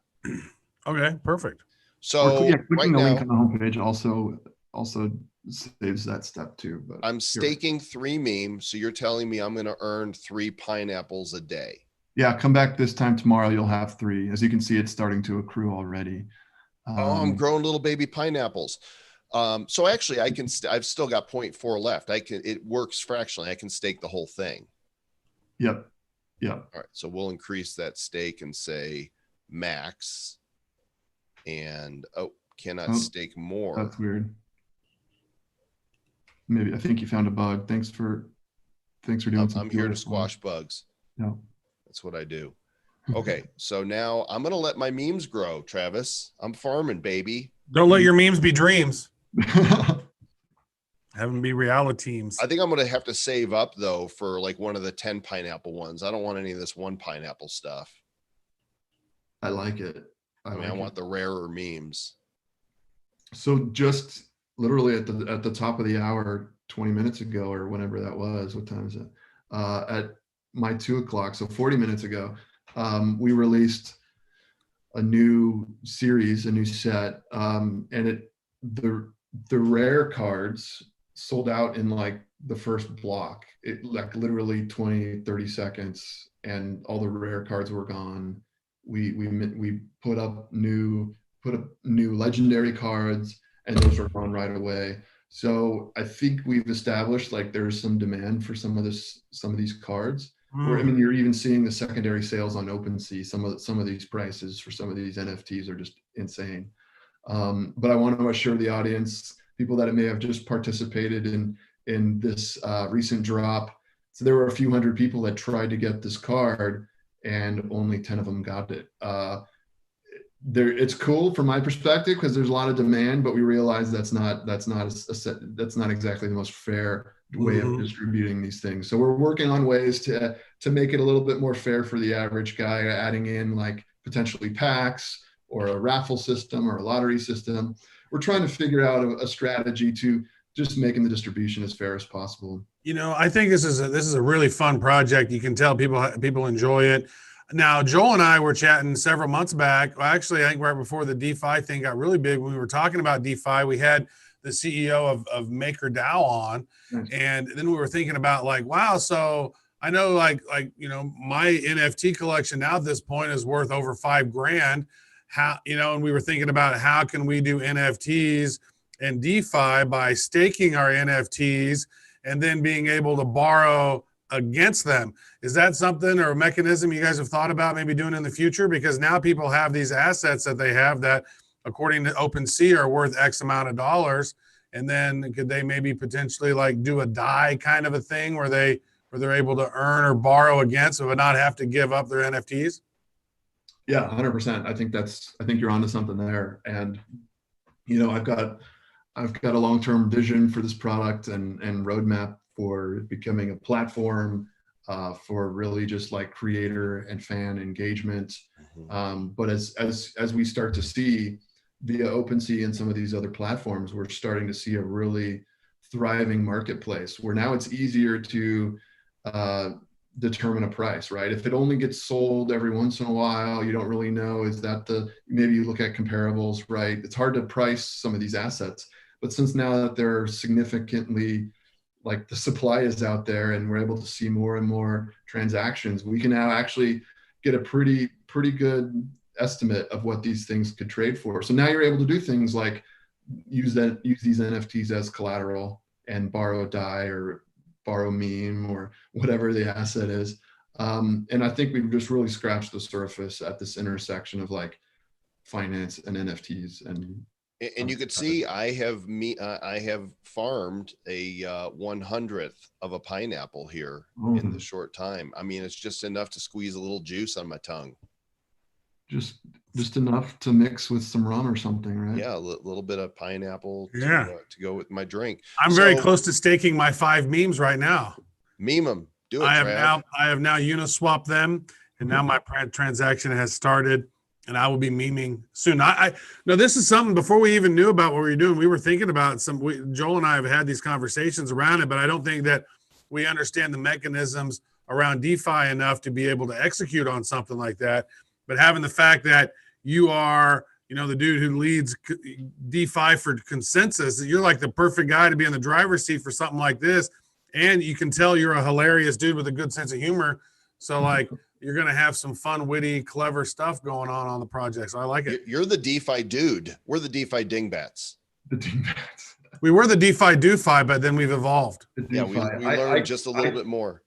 Okay, perfect. So clicking right the now, link on the homepage also saves that step too. But I'm staking 3 meme. So you're telling me I'm going to earn 3 pineapples a day. yeah, come back this time tomorrow. You'll have 3. As you can see, it's starting to accrue already. I'm growing little baby pineapples. So actually I've still got 0.4 left. It works fractionally. I can stake the whole thing. Yep. All right. So we'll increase that stake and say max, and cannot stake more. That's weird. Maybe I think you found a bug. Thanks for doing I'm here to squash bugs. No. That's what I do. Okay. So now I'm going to let my memes grow, Travis. I'm farming, baby. Don't let your memes be dreams. Have them be reality teams. I think I'm going to have to save up though for like one of the 10 pineapple ones. I don't want any of this 1 pineapple stuff. I like it. I want the rarer memes. So just literally at the top of the hour, 20 minutes ago or whenever that was, what time is it? At my 2 o'clock, so 40 minutes ago, we released a new series, a new set, and the rare cards sold out in like the first block. It like literally 20, 30 seconds, and all the rare cards were gone. we put up new legendary cards, and those are gone right away. So I think we've established like there's some demand for some of these cards. Or I mean, you're even seeing the secondary sales on OpenSea. Some of these prices for some of these NFTs are just insane. But I want to assure the audience, people that may have just participated in this recent drop. So there were a few hundred people that tried to get this card, and only 10 of them got it. It's cool from my perspective because there's a lot of demand, but we realize that's not exactly the most fair way of distributing these things. So we're working on ways to make it a little bit more fair for the average guy, adding in like potentially packs or a raffle system or a lottery system. We're trying to figure out a strategy to just making the distribution as fair as possible. You know, I think this is a really fun project. You can tell people enjoy it. Now, Joel and I were chatting several months back. Well, actually, I think right before the DeFi thing got really big, when we were talking about DeFi, we had the CEO of MakerDAO on, and then we were thinking about like, wow, so I know like you know, my NFT collection now at this point is worth over $5,000. How, you know, and we were thinking about how can we do NFTs and DeFi by staking our NFTs and then being able to borrow against them. Is that something or a mechanism you guys have thought about maybe doing in the future? Because now people have these assets that they have that, according to OpenSea, are worth X amount of dollars. And then could they maybe potentially like do a DAI kind of a thing where they're able to earn or borrow against but not have to give up their NFTs? Yeah, 100%. I think you're onto something there. And, you know, I've got a long-term vision for this product and roadmap for becoming a platform for really just like creator and fan engagement. But as we start to see via OpenSea and some of these other platforms, we're starting to see a really thriving marketplace where now it's easier to determine a price, right? If it only gets sold every once in a while, you don't really know, maybe you look at comparables, right? It's hard to price some of these assets. But since now that they're significantly, like the supply is out there and we're able to see more and more transactions, we can now actually get a pretty good estimate of what these things could trade for. So now you're able to do things like use these NFTs as collateral and borrow a DAI or borrow meme or whatever the asset is. And I think we've just really scratched the surface at this intersection of like finance and NFTs. And you could see I have farmed a 100th of a pineapple here in the short time. I mean, it's just enough to squeeze a little juice on my tongue. Just enough to mix with some rum or something, right? Yeah, a little bit of pineapple to go with my drink. I'm very close to staking my 5 memes right now. Meme them. Do it, I have now Uniswap them, and now my transaction has started. And I will be memeing soon. No, this is something before we even knew about what we were doing. We were thinking about Joel and I have had these conversations around it, but I don't think that we understand the mechanisms around DeFi enough to be able to execute on something like that. But having the fact that you are, you know, the dude who leads DeFi for Consensus, you're like the perfect guy to be in the driver's seat for something like this. And you can tell you're a hilarious dude with a good sense of humor. So like, you're going to have some fun, witty, clever stuff going on the project. So I like it. You're the DeFi dude. We're the DeFi dingbats. The dingbats. We were the DeFi doofy, but then we've evolved. Yeah, we learned just a little bit more.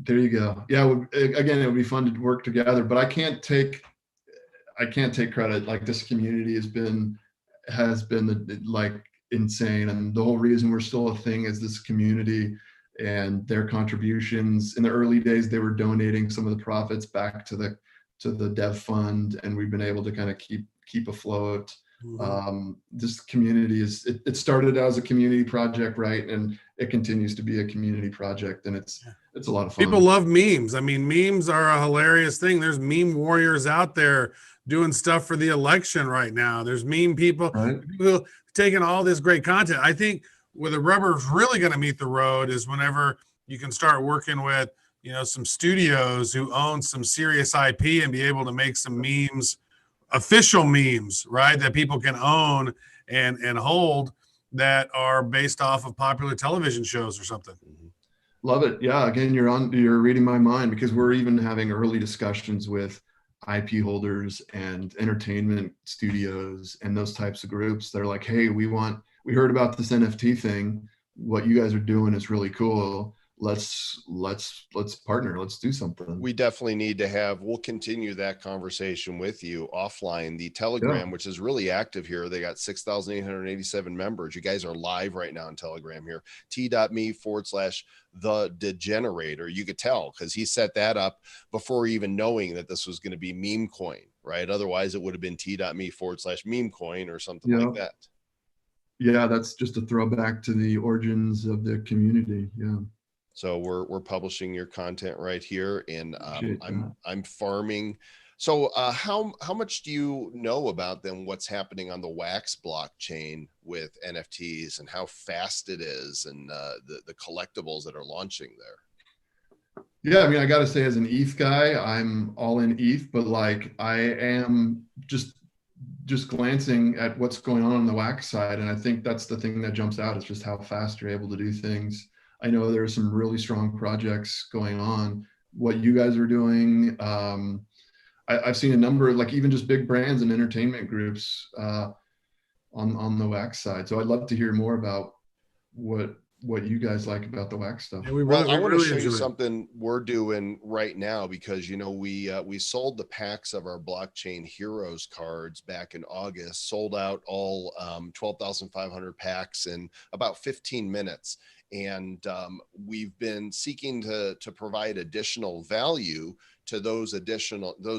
There you go. Yeah, again, it would be fun to work together, but I can't take credit. Like this community has been like insane. And the whole reason we're still a thing is this community and their contributions. In the early days, they were donating some of the profits back to the dev fund, and we've been able to kind of keep afloat. This community it started as a community project, right? And it continues to be a community project, and it's a lot of fun. People love memes. I mean, memes are a hilarious thing. There's meme warriors out there doing stuff for the election right now. There's meme people, right? People taking all this great content. I think where the rubber's really going to meet the road is whenever you can start working with, you know, some studios who own some serious IP and be able to make some memes, official memes, right, that people can own and hold that are based off of popular television shows or something. Love it. Yeah. Again, you're reading my mind, because we're even having early discussions with IP holders and entertainment studios and those types of groups. They're like, hey, we heard about this NFT thing. What you guys are doing is really cool. Let's partner. Let's do something. We definitely need to have, we'll continue that conversation with you offline. The Telegram, which is really active here. They got 6,887 members. You guys are live right now on Telegram here. T.me/the degenerator. You could tell because he set that up before even knowing that this was going to be Memecoin, right? Otherwise it would have been T.me/Memecoin or something like that. Yeah, that's just a throwback to the origins of the community. Yeah. So we're publishing your content right here, and I'm farming. So how much do you know about then what's happening on the Wax blockchain with NFTs and how fast it is, and the collectibles that are launching there? Yeah, I mean, I got to say, as an ETH guy, I'm all in ETH, but like I am just glancing at what's going on the Wax side, and I think that's the thing that jumps out is just how fast you're able to do things. I know there are some really strong projects going on. What you guys are doing, I've seen a number of like even just big brands and entertainment groups on the Wax side. So I'd love to hear more about what you guys like about the Wax stuff. Yeah, I want to show you something we're doing right now because, you know, we sold the packs of our Blockchain Heroes cards back in August, sold out all 12,500 packs in about 15 minutes. And we've been seeking to provide additional value to those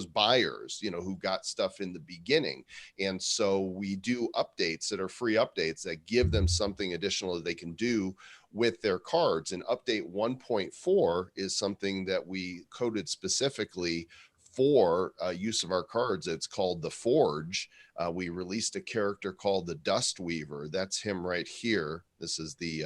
buyers, you know, who got stuff in the beginning. And so we do updates that are free updates that give them something additional that they can do with their cards. And update 1.4 is something that we coded specifically for use of our cards. It's called the Forge. We released a character called the Dust Weaver. That's him right here. This is the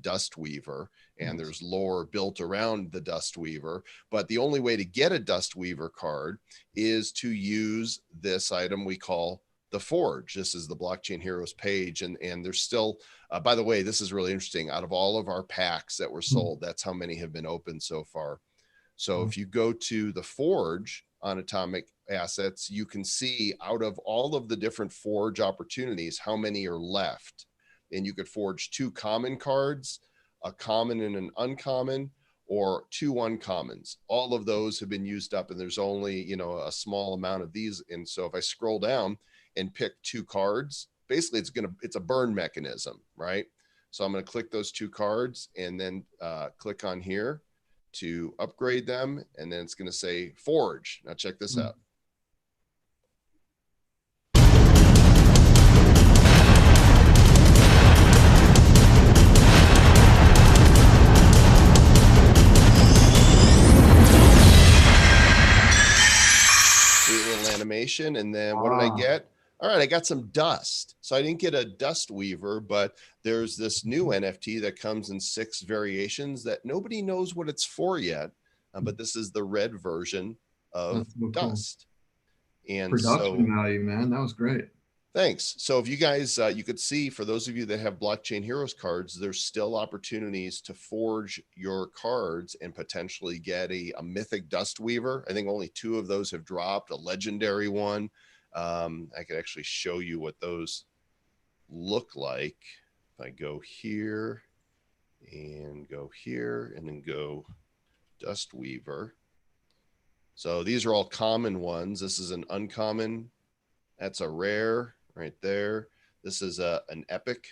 Dust Weaver, and there's lore built around the Dust Weaver. But the only way to get a Dust Weaver card is to use this item we call the Forge. This is the Blockchain Heroes page, and there's still, by the way, this is really interesting. Out of all of our packs that were sold, that's how many have been opened so far. So if you go to the Forge on Atomic Assets, you can see out of all of the different Forge opportunities, how many are left. And you could forge 2 common cards, a common and an uncommon, or 2 uncommons. All of those have been used up, and there's only, you know, a small amount of these. And so if I scroll down and pick 2 cards, basically it's a burn mechanism, right? So I'm going to click those 2 cards and then click on here to upgrade them. And then it's going to say Forge. Now check this out. Animation, and then what did I get? All right, I got some dust. So I didn't get a Dust Weaver, but there's this new NFT that comes in 6 variations that nobody knows what it's for yet. But this is the red version of dust. And production value, man, that was great. Thanks. So if you guys, you could see, for those of you that have Blockchain Heroes cards, there's still opportunities to forge your cards and potentially get a mythic Dust Weaver. I think only 2 of those have dropped, a legendary one. I could actually show you what those look like. If I go here and go here and then go Dust Weaver. So these are all common ones. This is an uncommon. That's a rare. Right there. This is an epic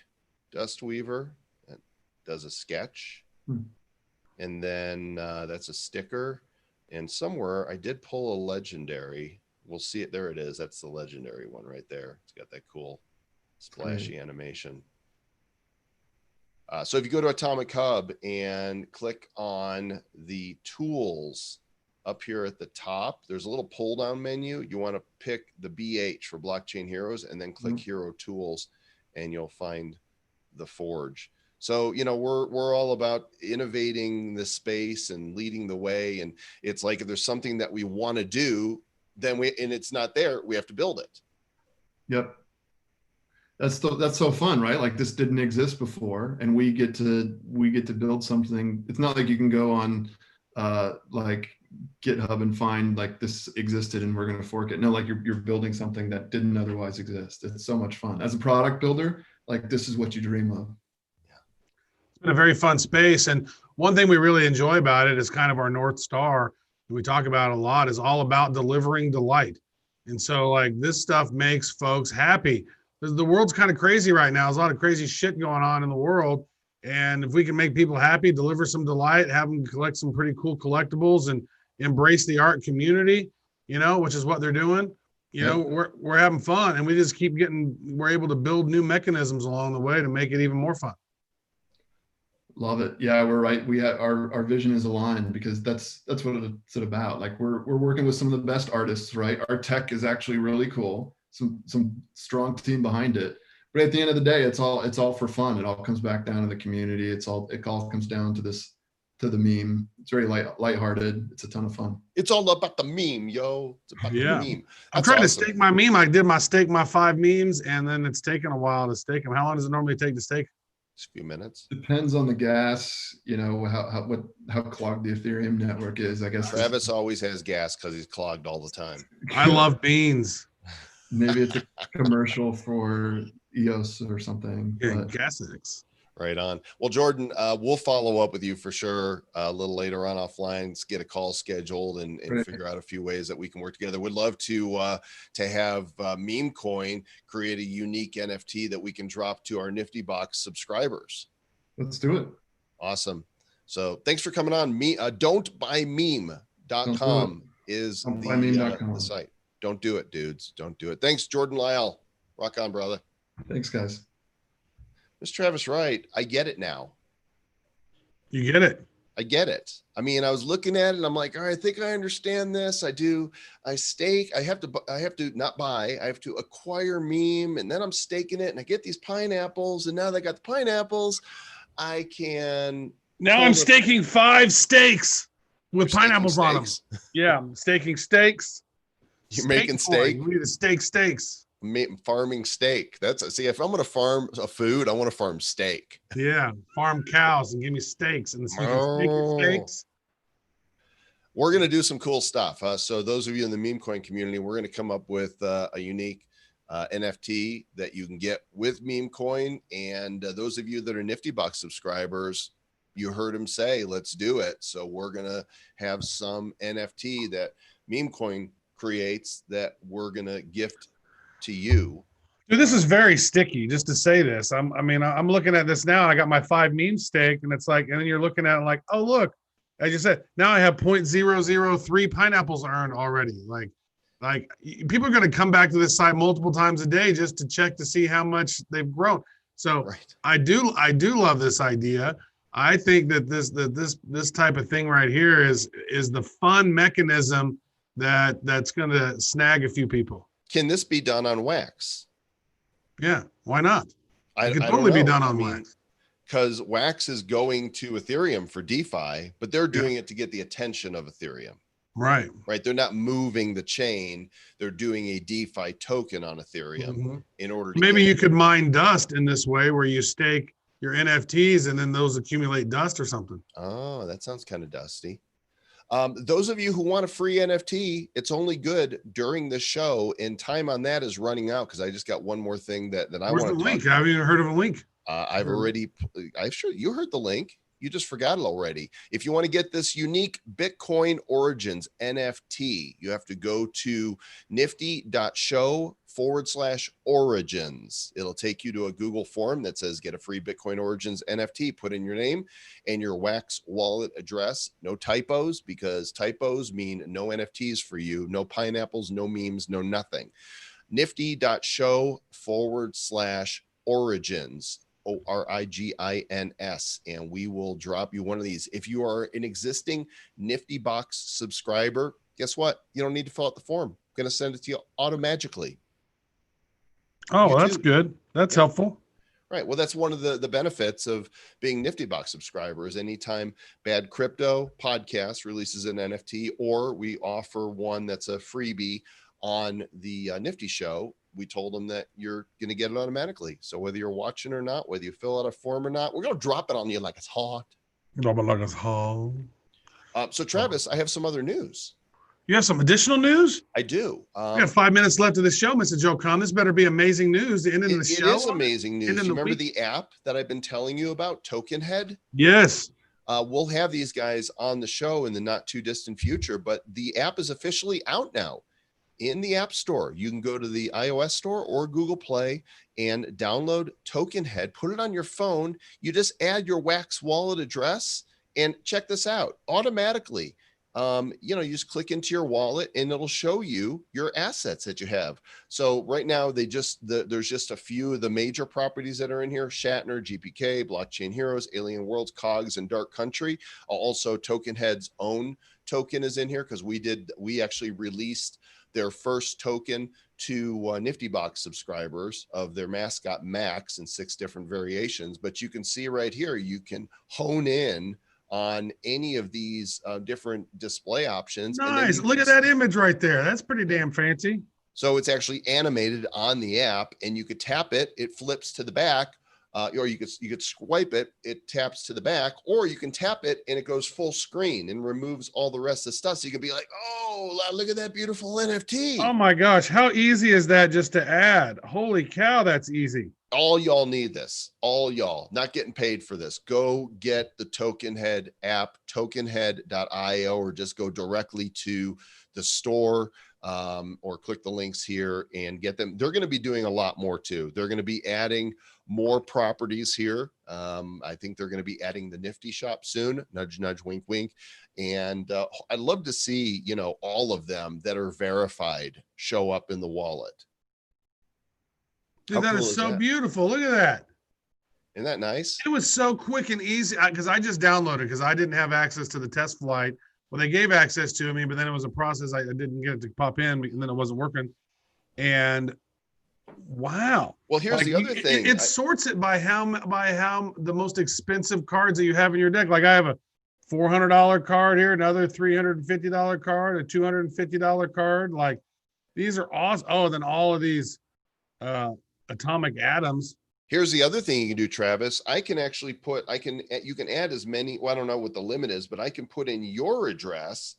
Dust Weaver that does a sketch. And then that's a sticker. And somewhere I did pull a legendary. We'll see it. There it is. That's the legendary one right there. It's got that cool splashy animation. So if you go to Atomic Hub and click on the tools up here at the top, there's a little pull down menu. You want to pick the BH for Blockchain Heroes and then click Hero Tools, and you'll find the Forge. So, you know, we're all about innovating the space and leading the way. And it's like, if there's something that we want to do, then and it's not there, we have to build it. Yep. That's so fun, right? Like, this didn't exist before, and we get to build something. It's not like you can go on like GitHub and find like this existed and we're going to fork it. No, like you're building something that didn't otherwise exist. It's so much fun. As a product builder, like this is what you dream of. It's been a very fun space. And one thing we really enjoy about it is kind of our North Star that we talk about a lot is all about delivering delight. And so like this stuff makes folks happy. The world's kind of crazy right now. There's a lot of crazy shit going on in the world. And if we can make people happy, deliver some delight, have them collect some pretty cool collectibles and embrace the art community, you know, which is what they're doing, you know, we're having fun, and we just keep we're able to build new mechanisms along the way to make it even more fun. Love it. Yeah, we're right. We have our vision is aligned because that's what it's about. Like we're working with some of the best artists, right? Our tech is actually really cool. Some strong team behind it. But at the end of the day, it's all for fun. It all comes back down to the community. It all comes down to the meme. It's very lighthearted. It's a ton of fun. It's all about the meme, yo. It's about the meme. I'm trying to stake my meme. I did my 5 memes, and then it's taken a while to stake them. How long does it normally take to stake? Just a few minutes. Depends on the gas, you know, how clogged the Ethereum network is, I guess. Travis always has gas because he's clogged all the time. I love beans. Maybe it's a commercial for EOS or something. Yeah, Gasix. Right on. Well, Jordan, we'll follow up with you for sure a little later on offline. Let's get a call scheduled and figure out a few ways that we can work together. We'd love to have Memecoin create a unique NFT that we can drop to our Nifty Box subscribers. Let's do it. Awesome. So thanks for coming on. Don'tbuymeme.com is the site. Don't do it, dudes. Don't do it. Thanks, Jordan Lyall. Rock on, brother. Thanks, guys. Mr. Travis Wright, I get it now. You get it. I get it. I mean, I was looking at it and I'm like, all right, I think I understand this. I stake. I have to not buy. I have to acquire meme, and then I'm staking it, and I get these pineapples, and now that I got the pineapples, I can. Now I'm staking 5 steaks with pineapples on them. Yeah, I'm staking steaks. You're making steak. We need to stake steaks. Farming steak. See, if I'm going to farm a food, I want to farm steak. Yeah, farm cows and give me steaks, and so you can steak your steaks. We're going to do some cool stuff. So those of you in the Memecoin community, we're going to come up with a unique NFT that you can get with Memecoin. And those of you that are Nifty Box subscribers, you heard him say, let's do it. So we're going to have some NFT that Memecoin creates that we're going to gift to you. Dude, this is very sticky, just to say this. I'm looking at this now, and I got my 5 meme stake, and it's like, and then you're looking at it like, oh, look, as you said, now I have 0.003 pineapples earned already. Like people are going to come back to this site multiple times a day just to check to see how much they've grown. So right. I do love this idea. I think that this type of thing right here is the fun mechanism that's going to snag a few people. Can this be done on Wax? Yeah, why not? It can totally be done on Wax. Because Wax is going to Ethereum for DeFi, but they're doing it to get the attention of Ethereum. Right. They're not moving the chain. They're doing a DeFi token on Ethereum in order to maybe you could mine dust in this way where you stake your NFTs and then those accumulate dust or something. Oh, that sounds kind of dusty. Those of you who want a free NFT, it's only good during the show, and time on that is running out because I just got one more thing that I want to talk link? I haven't even heard of a link. I'm sure you heard the link. You just forgot it already. If you want to get this unique Bitcoin Origins NFT, you have to go to nifty.show/origins. It'll take you to a Google form that says get a free Bitcoin Origins NFT. Put in your name and your Wax wallet address. No typos, because typos mean no NFTs for you. No pineapples, no memes, no nothing. Nifty.show/origins. ORIGINS, and we will drop you one of these. If you are an existing Nifty Box subscriber, guess what? You don't need to fill out the form. I'm going to send it to you automatically. Oh, that's good. That's helpful. Right. Well, that's one of the benefits of being Nifty Box subscribers. Anytime Bad Crypto Podcast releases an NFT, or we offer one that's a freebie on the Nifty Show, we told them that you're going to get it automatically. So whether you're watching or not, whether you fill out a form or not, we're going to drop it on you like it's hot. Drop it like it's hot. So Travis, I have some other news. You have some additional news? I do. We have 5 minutes left of the show, Mr. Joe Con. This better be amazing news. The end of the show. It is amazing news. You remember week? the app that I've been telling you about, Token Head? Yes. We'll have these guys on the show in the not too distant future, but the app is officially out now in the App Store. You can go to the iOS Store or Google Play and download Token Head, put it on your phone. You just add your Wax wallet address and check this out automatically. You just click into your wallet and it'll show you your assets that you have. So right now there's just a few of the major properties that are in here: Shatner, GPK, Blockchain Heroes, Alien Worlds, Cogs, and Dark Country. Also Token Head's own token is in here because we actually released their first token to Nifty Box subscribers of their mascot Max in 6 different variations. But you can see right here, you can hone in on any of these different display options. Nice. Look at that image right there. That's pretty damn fancy. So it's actually animated on the app, and you could tap it, it flips to the back, or you could swipe it, it taps to the back, or you can tap it and it goes full screen and removes all the rest of the stuff. So you can be like, oh, look at that beautiful NFT. Oh my gosh, how easy is that just to add? Holy cow, that's easy. All y'all need this. All y'all, not getting paid for this. Go get the Token Head app, tokenhead.io, or just go directly to the store, or click the links here and get them. They're going to be doing a lot more too. They're going to be adding more properties here. I think they're going to be adding the Nifty shop soon. Nudge, nudge, wink, wink. And I'd love to see, all of them that are verified show up in the wallet. Dude, that is so beautiful. Look at that. Isn't that nice? It was so quick and easy because I just downloaded because I didn't have access to the test flight. Well, they gave access to me, but then it was a process. I didn't get it to pop in, and then it wasn't working. And wow. Well, here's the other thing. It sorts it by how the most expensive cards that you have in your deck. Like I have a $400 card here, another $350 card, a $250 card. Like these are awesome. Oh, then all of these atomic atoms. Here's the other thing you can do, Travis. You can add as many, well, I don't know what the limit is, but I can put in your address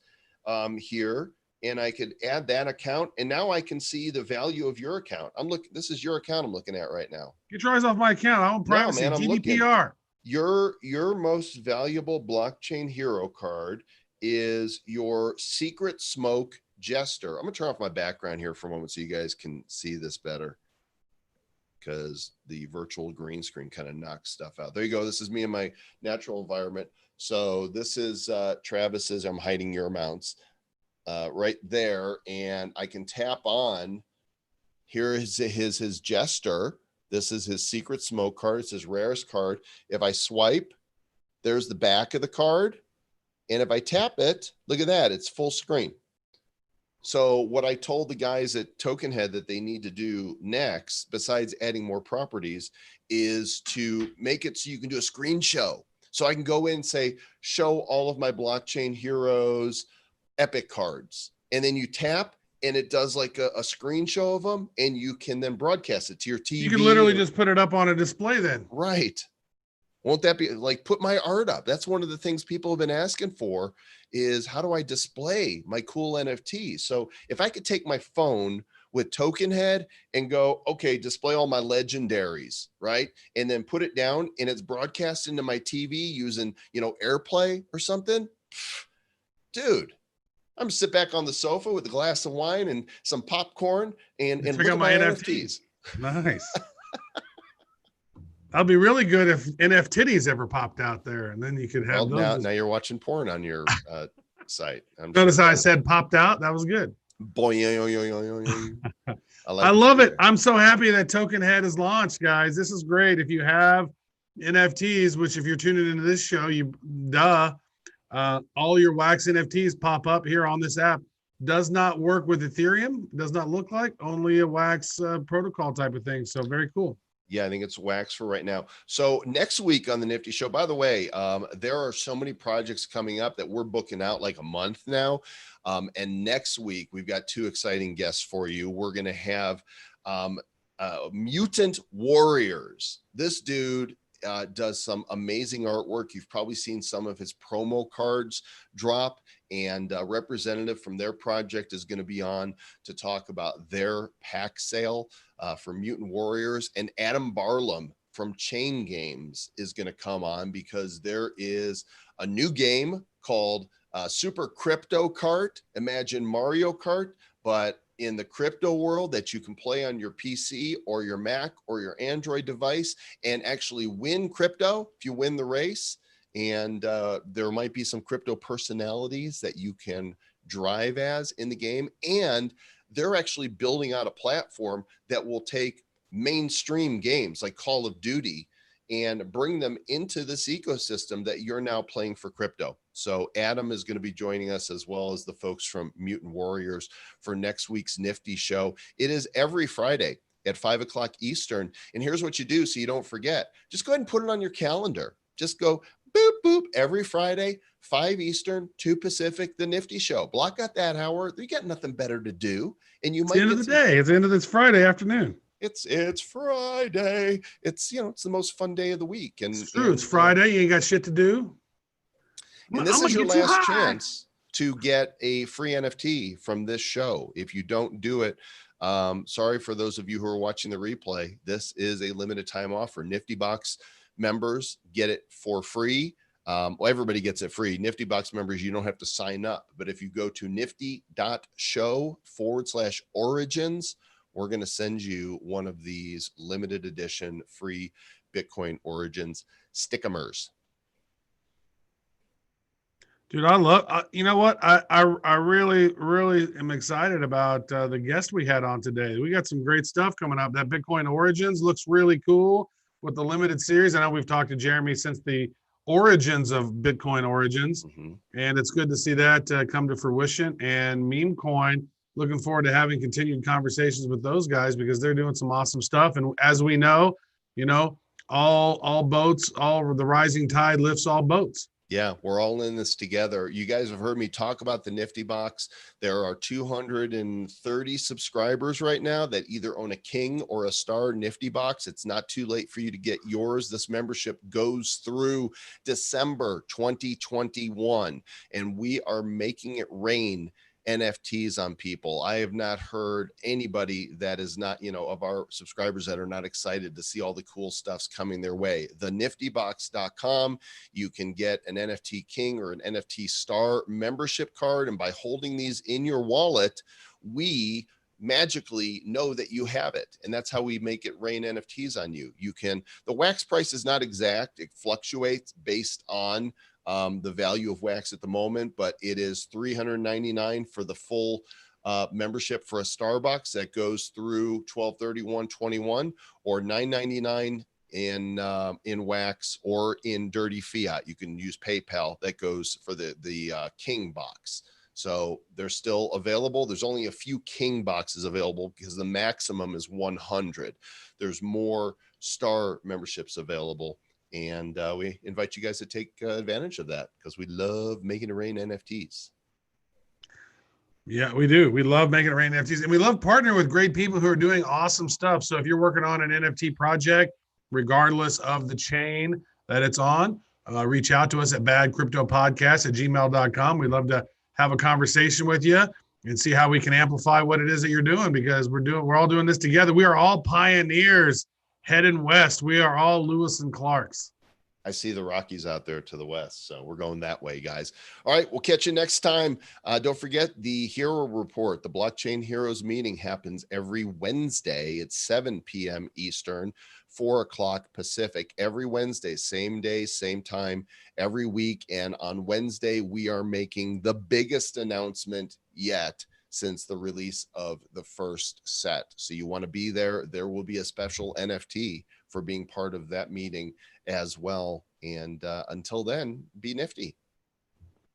here, and I could add that account. And now I can see the value of your account. This is your account I'm looking at right now. Get your eyes off my account. I want privacy. No, man, I'm GDPR. Your most valuable blockchain hero card is your Secret Smoke Jester. I'm gonna turn off my background here for a moment so you guys can see this better, because the virtual green screen kind of knocks stuff out. There you go. This is me in my natural environment. So this is Travis's. I'm hiding your amounts right there. And I can tap on, here is his Jester. This is his Secret Smoke card. It's his rarest card. If I swipe, there's the back of the card. And if I tap it, look at that. It's full screen. So what I told the guys at Token Head that they need to do next, besides adding more properties, is to make it so you can do a screen show. So I can go in and say, show all of my blockchain heroes epic cards. And then you tap and it does like a screen show of them, and you can then broadcast it to your TV. You can literally just put it up on a display then. Right. Won't that be like, put my art up? That's one of the things people have been asking for, is how do I display my cool NFTs? So if I could take my phone with Token Head and go, okay, display all my legendaries, right? And then put it down and it's broadcast into my TV using, AirPlay or something. Dude, I'm gonna sit back on the sofa with a glass of wine and some popcorn and look at my NFTs. Nice. That'd be really good if NFTs ever popped out there, and then you could have those. Now you're watching porn on your site. Notice how I said popped out? That was good. Boy, I love it. I'm so happy that Token Head is launched, guys. This is great. If you have NFTs, which if you're tuning into this show, all your Wax NFTs pop up here on this app. Does not work with Ethereum. Does not look like, only a Wax protocol type of thing. So very cool. Yeah, I think it's Wax for right now. So next week on the Nifty Show, by the way, there are so many projects coming up that we're booking out like a month now. And next week, we've got 2 exciting guests for you. We're going to have Mutant Warriors. This dude does some amazing artwork. You've probably seen some of his promo cards drop, and a representative from their project is going to be on to talk about their pack sale for Mutant Warriors. And Adam Barlam from Chain Games is going to come on because there is a new game called Super Crypto Kart. Imagine Mario Kart, but in the crypto world, that you can play on your PC or your Mac or your Android device and actually win crypto if you win the race. And there might be some crypto personalities that you can drive as in the game. And they're actually building out a platform that will take mainstream games like Call of Duty and bring them into this ecosystem that you're now playing for crypto. So Adam is going to be joining us, as well as the folks from Mutant Warriors, for next week's Nifty show. It is every Friday at 5 o'clock Eastern. And here's what you do so you don't forget. Just go ahead and put it on your calendar. Just go boop, boop, every Friday, 5 Eastern, 2 Pacific, the Nifty show. Block out that hour. You got nothing better to do. And you It's might the end of the day. It's the end of this Friday afternoon. It's Friday. It's it's the most fun day of the week. And It's true. It's Friday. You ain't got shit to do. And this is your last chance to get a free NFT from this show. If you don't do it, sorry for those of you who are watching the replay. This is a limited time offer. Nifty Box members get it for free. Well, everybody gets it free. Nifty Box members, you don't have to sign up. But if you go to nifty.show/origins, we're going to send you one of these limited edition free Bitcoin Origins stickers. Dude, I love, you know what? I really, really am excited about the guest we had on today. We got some great stuff coming up. That Bitcoin Origins looks really cool with the limited series. I know we've talked to Jeremy since the origins of Bitcoin Origins, and it's good to see that come to fruition. And Memecoin, looking forward to having continued conversations with those guys because they're doing some awesome stuff. And as we know, all boats, all the rising tide lifts all boats. Yeah, we're all in this together. You guys have heard me talk about the Nifty Box. There are 230 subscribers right now that either own a King or a Star Nifty Box. It's not too late for you to get yours. This membership goes through December 2021, and we are making it rain NFTs on people. I have not heard anybody that is not, of our subscribers that are not excited to see all the cool stuffs coming their way. The niftybox.com, you can get an NFT King or an NFT Star membership card. And by holding these in your wallet, we magically know that you have it. And that's how we make it rain NFTs on you. The wax price is not exact. It fluctuates based on the value of wax at the moment, but it is $399 for the full membership for a Starbucks that goes through 12/31/21, or $999 in wax or in dirty fiat. You can use PayPal. That goes for the King box. So they're still available. There's only a few King boxes available because the maximum is 100. There's more Star memberships available. And we invite you guys to take advantage of that because we love making it rain NFTs. Yeah, we do. We love making it rain NFTs, and we love partnering with great people who are doing awesome stuff. So if you're working on an NFT project, regardless of the chain that it's on, reach out to us at badcryptopodcast@gmail.com. We'd love to have a conversation with you and see how we can amplify what it is that you're doing, because we're all doing this together. We are all pioneers heading west. We are all Lewis and Clarks. I see the Rockies out there to the west, so we're going that way, guys. All right, we'll catch you next time. Don't forget the Hero Report. The Blockchain Heroes meeting happens every Wednesday at 7 p.m. Eastern, 4 o'clock Pacific. Every Wednesday, same day, same time, every week. And on Wednesday, we are making the biggest announcement yet since the release of the first set. So you want to be there. There will be a special NFT for being part of that meeting as well. And until then, be nifty.